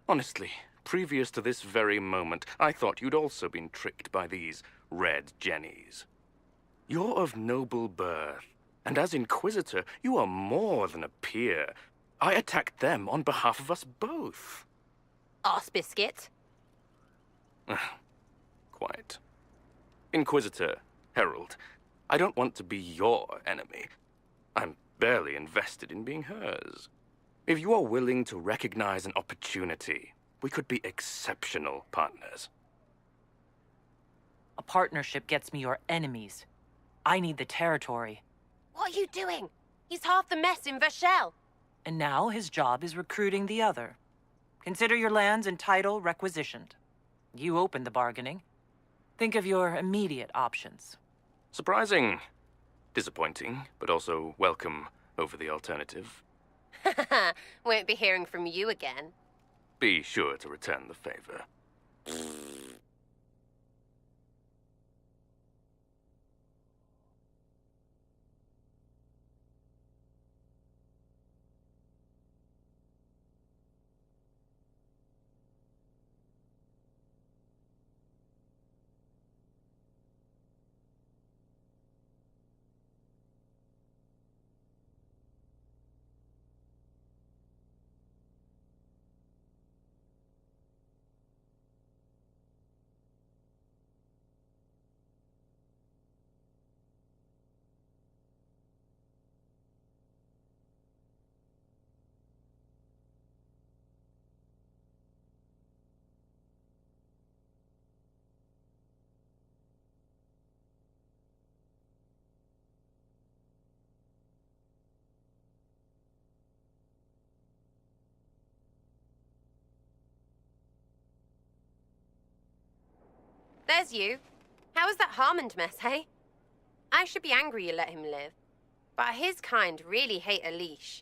Honestly, previous to this very moment, I thought you'd also been tricked by these Red Jennies. You're of noble birth, and as Inquisitor, you are more than a peer. I attacked them on behalf of us both. Arse biscuit. Quite. Inquisitor, Herald, I don't want to be your enemy. I'm barely invested in being hers. If you are willing to recognize an opportunity, we could be exceptional partners. A partnership gets me your enemies. I need the territory. What are you doing? He's half the mess in Vashel. And now his job is recruiting the other. Consider your lands and title requisitioned. You opened the bargaining. Think of your immediate options. Surprising. Disappointing, but also welcome over the alternative. Won't be hearing from you again. Be sure to return the favor. There's you. How was that Harmond mess, hey? I should be angry you let him live. But his kind really hate a leash.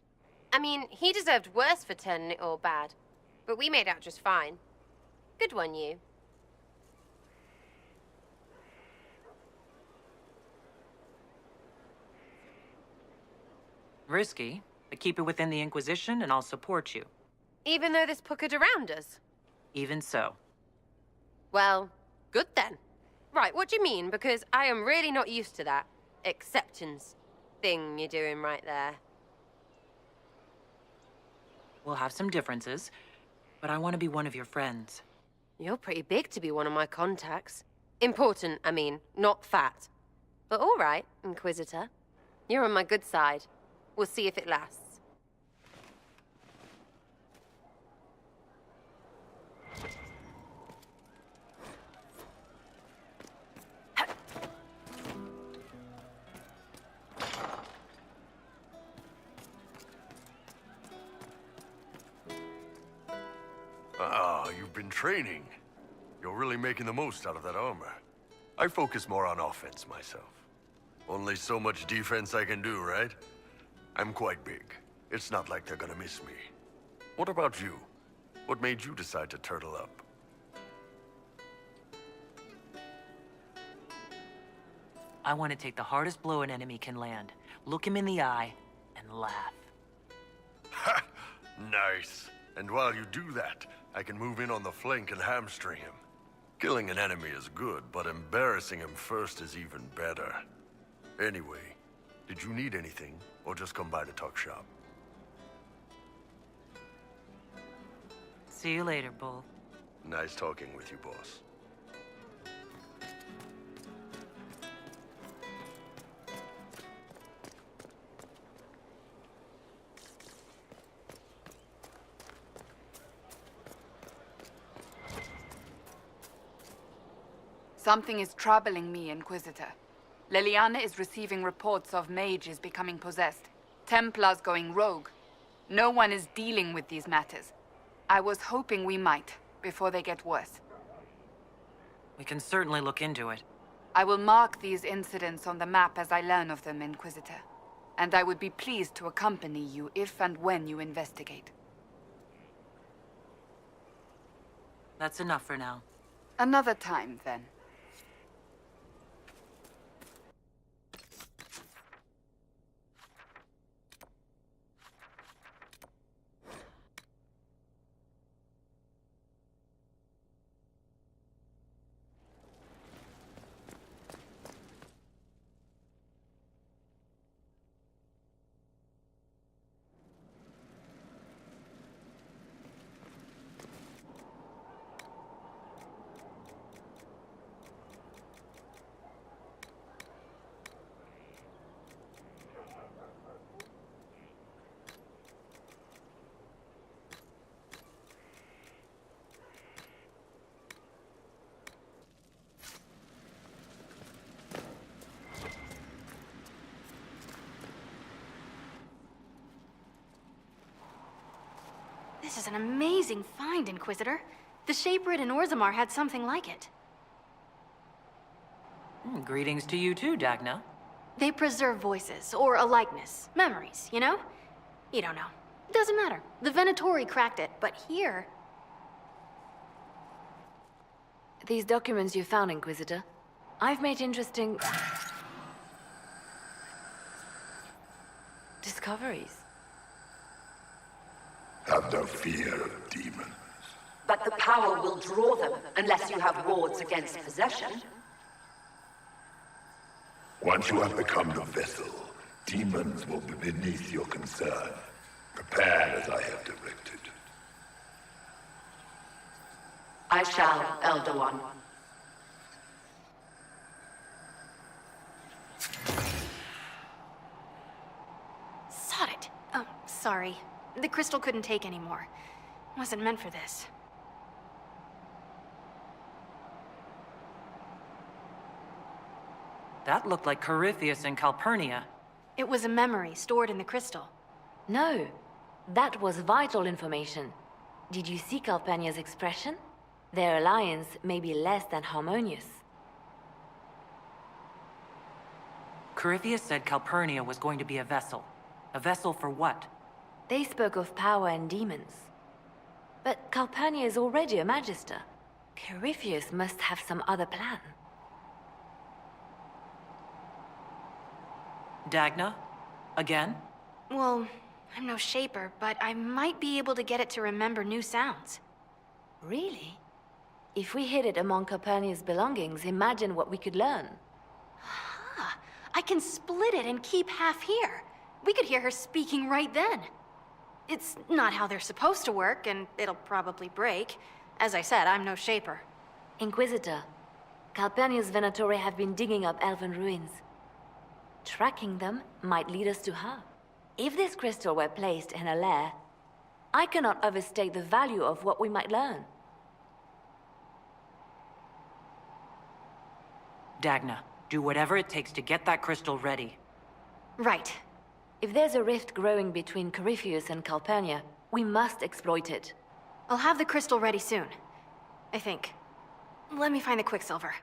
I mean, he deserved worse for turning it all bad. But we made out just fine. Good one, you. Risky, but keep it within the Inquisition and I'll support you. Even though there's puckered around us? Even so. Well, good then. Right, what do you mean? Because I am really not used to that acceptance thing you're doing right there. We'll have some differences, but I want to be one of your friends. You're pretty big to be one of my contacts. Important, I mean, not fat. But all right, Inquisitor. You're on my good side. We'll see if it lasts. Ah, you've been training. You're really making the most out of that armor. I focus more on offense myself. Only so much defense I can do, right? I'm quite big. It's not like they're gonna miss me. What about you? What made you decide to turtle up? I want to take the hardest blow an enemy can land, look him in the eye, and laugh. Ha! Nice. And while you do that, I can move in on the flank and hamstring him. Killing an enemy is good, but embarrassing him first is even better. Anyway, did you need anything, or just come by to talk shop? See you later, Bull. Nice talking with you, boss. Something is troubling me, Inquisitor. Leliana is receiving reports of mages becoming possessed, Templars going rogue. No one is dealing with these matters. I was hoping we might, before they get worse. We can certainly look into it. I will mark these incidents on the map as I learn of them, Inquisitor. And I would be pleased to accompany you if and when you investigate. That's enough for now. Another time, then. This is an amazing find, Inquisitor. The Shaperid in Orzammar had something like it. Greetings to you too, Dagna. They preserve voices, or a likeness, memories, you know? You don't know. Doesn't matter. The Venatori cracked it, but here... These documents you found, Inquisitor, I've made interesting... discoveries. Have no fear of demons. But the power will draw them unless you have wards against possession. Once you have become the vessel, demons will be beneath your concern. Prepare as I have directed. I shall, Elder One. Sod it. Oh, sorry. The crystal couldn't take anymore. Wasn't meant for this. That looked like Corypheus and Calpurnia. It was a memory stored in the crystal. No, that was vital information. Did you see Calpurnia's expression? Their alliance may be less than harmonious. Corypheus said Calpurnia was going to be a vessel. A vessel for what? They spoke of power and demons. But Calpurnia is already a Magister. Corypheus must have some other plan. Dagna? Again? Well, I'm no shaper, but I might be able to get it to remember new sounds. Really? If we hid it among Calpurnia's belongings, imagine what we could learn. Ah, I can split it and keep half here. We could hear her speaking right then. It's not how they're supposed to work, and it'll probably break. As I said, I'm no shaper. Inquisitor, Calpurnia's Venatori have been digging up elven ruins. Tracking them might lead us to her. If this crystal were placed in a lair, I cannot overstate the value of what we might learn. Dagna, do whatever it takes to get that crystal ready. Right. If there's a rift growing between Corypheus and Calpurnia, we must exploit it. I'll have the crystal ready soon. I think. Let me find the Quicksilver.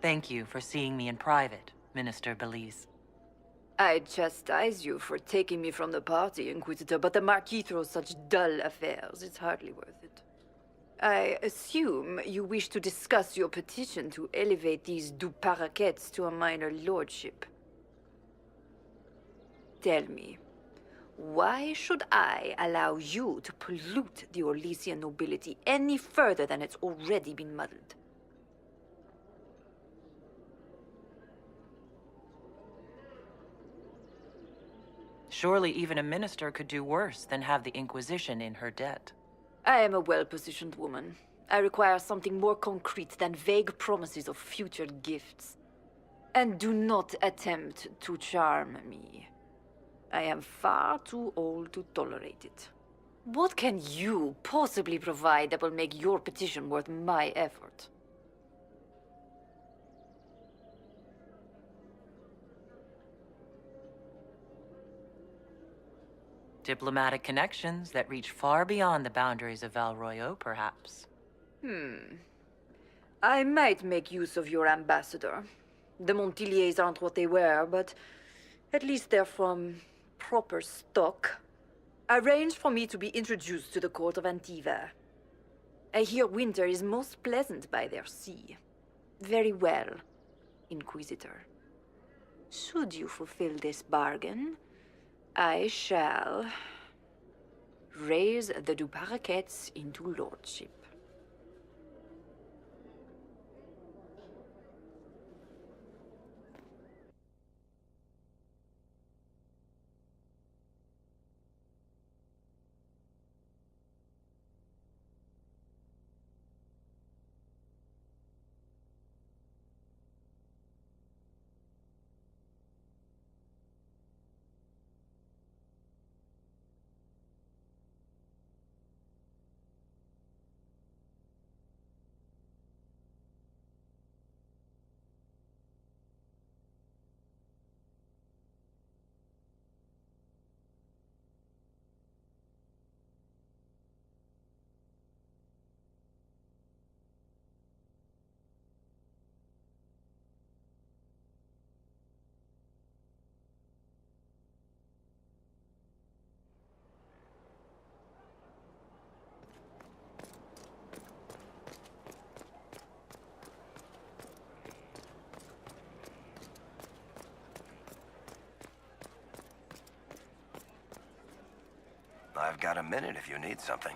Thank you for seeing me in private, Minister Belize. I chastise you for taking me from the party, Inquisitor, but the Marquis throws such dull affairs. It's hardly worth it. I assume you wish to discuss your petition to elevate these du Paraquets to a minor lordship. Tell me, why should I allow you to pollute the Orlesian nobility any further than it's already been muddled? Surely even a minister could do worse than have the Inquisition in her debt. I am a well-positioned woman. I require something more concrete than vague promises of future gifts. And do not attempt to charm me. I am far too old to tolerate it. What can you possibly provide that will make your petition worth my effort? Diplomatic connections that reach far beyond the boundaries of Val Royeaux, perhaps. I might make use of your ambassador. The Montiliers aren't what they were, but at least they're from proper stock. Arrange for me to be introduced to the court of Antiva. I hear winter is most pleasant by their sea. Very well, Inquisitor. Should you fulfill this bargain, I shall raise the du Paraquets into lordship. I've got a minute if you need something.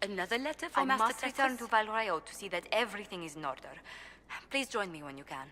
Another letter for Master Texas? I must return to Val Royeaux to see that everything is in order. Please join me when you can.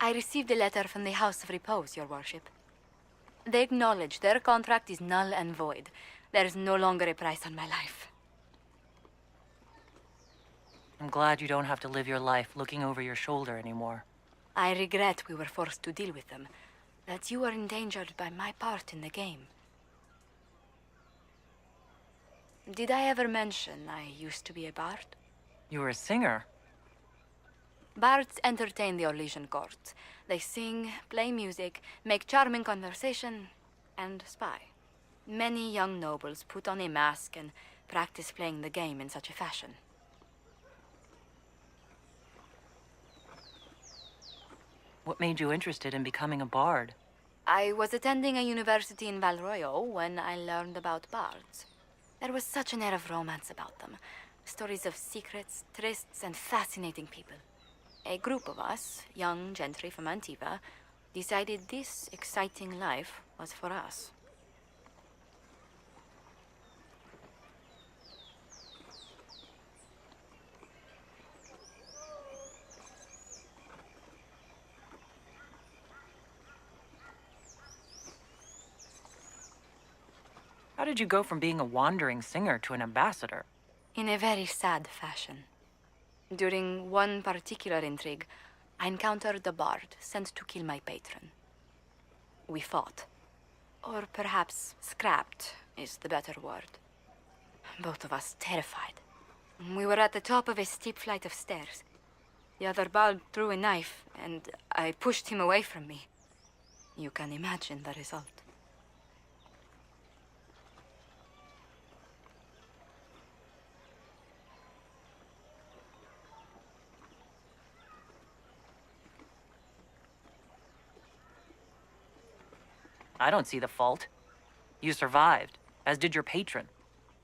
I received a letter from the House of Repose, Your Worship. They acknowledge their contract is null and void, There's no longer a price on my life. I'm glad you don't have to live your life looking over your shoulder anymore. I regret we were forced to deal with them, that you were endangered by my part in the game. Did I ever mention I used to be a bard? You were a singer. Bards entertain the Orlesian court. They sing, play music, make charming conversation, and spy. Many young nobles put on a mask and practice playing the game in such a fashion. What made you interested in becoming a bard? I was attending a university in Val Royeaux when I learned about bards. There was such an air of romance about them. Stories of secrets, trysts, and fascinating people. A group of us, young gentry from Antiva, decided this exciting life was for us. How did you go from being a wandering singer to an ambassador? In a very sad fashion. During one particular intrigue, I encountered a bard sent to kill my patron. We fought. Or perhaps scrapped is the better word. Both of us terrified. We were at the top of a steep flight of stairs. The other bard threw a knife, and I pushed him away from me. You can imagine the result. I don't see the fault. You survived, as did your patron.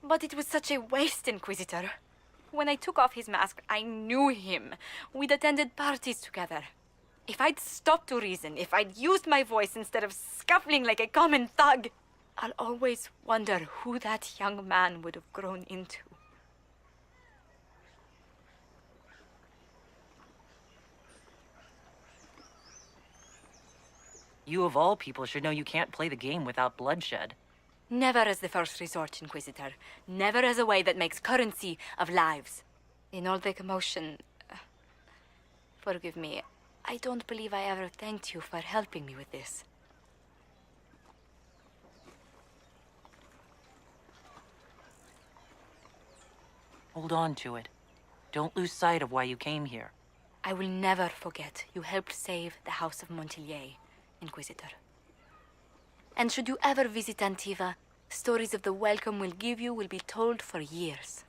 But it was such a waste, Inquisitor. When I took off his mask, I knew him. We'd attended parties together. If I'd stopped to reason, if I'd used my voice instead of scuffling like a common thug, I'll always wonder who that young man would have grown into. You of all people should know you can't play the game without bloodshed. Never as the first resort, Inquisitor. Never as a way that makes currency of lives. In all the commotion... forgive me, I don't believe I ever thanked you for helping me with this. Hold on to it. Don't lose sight of why you came here. I will never forget you helped save the House of Montilyet, Inquisitor. And should you ever visit Antiva, stories of the welcome we'll give you will be told for years.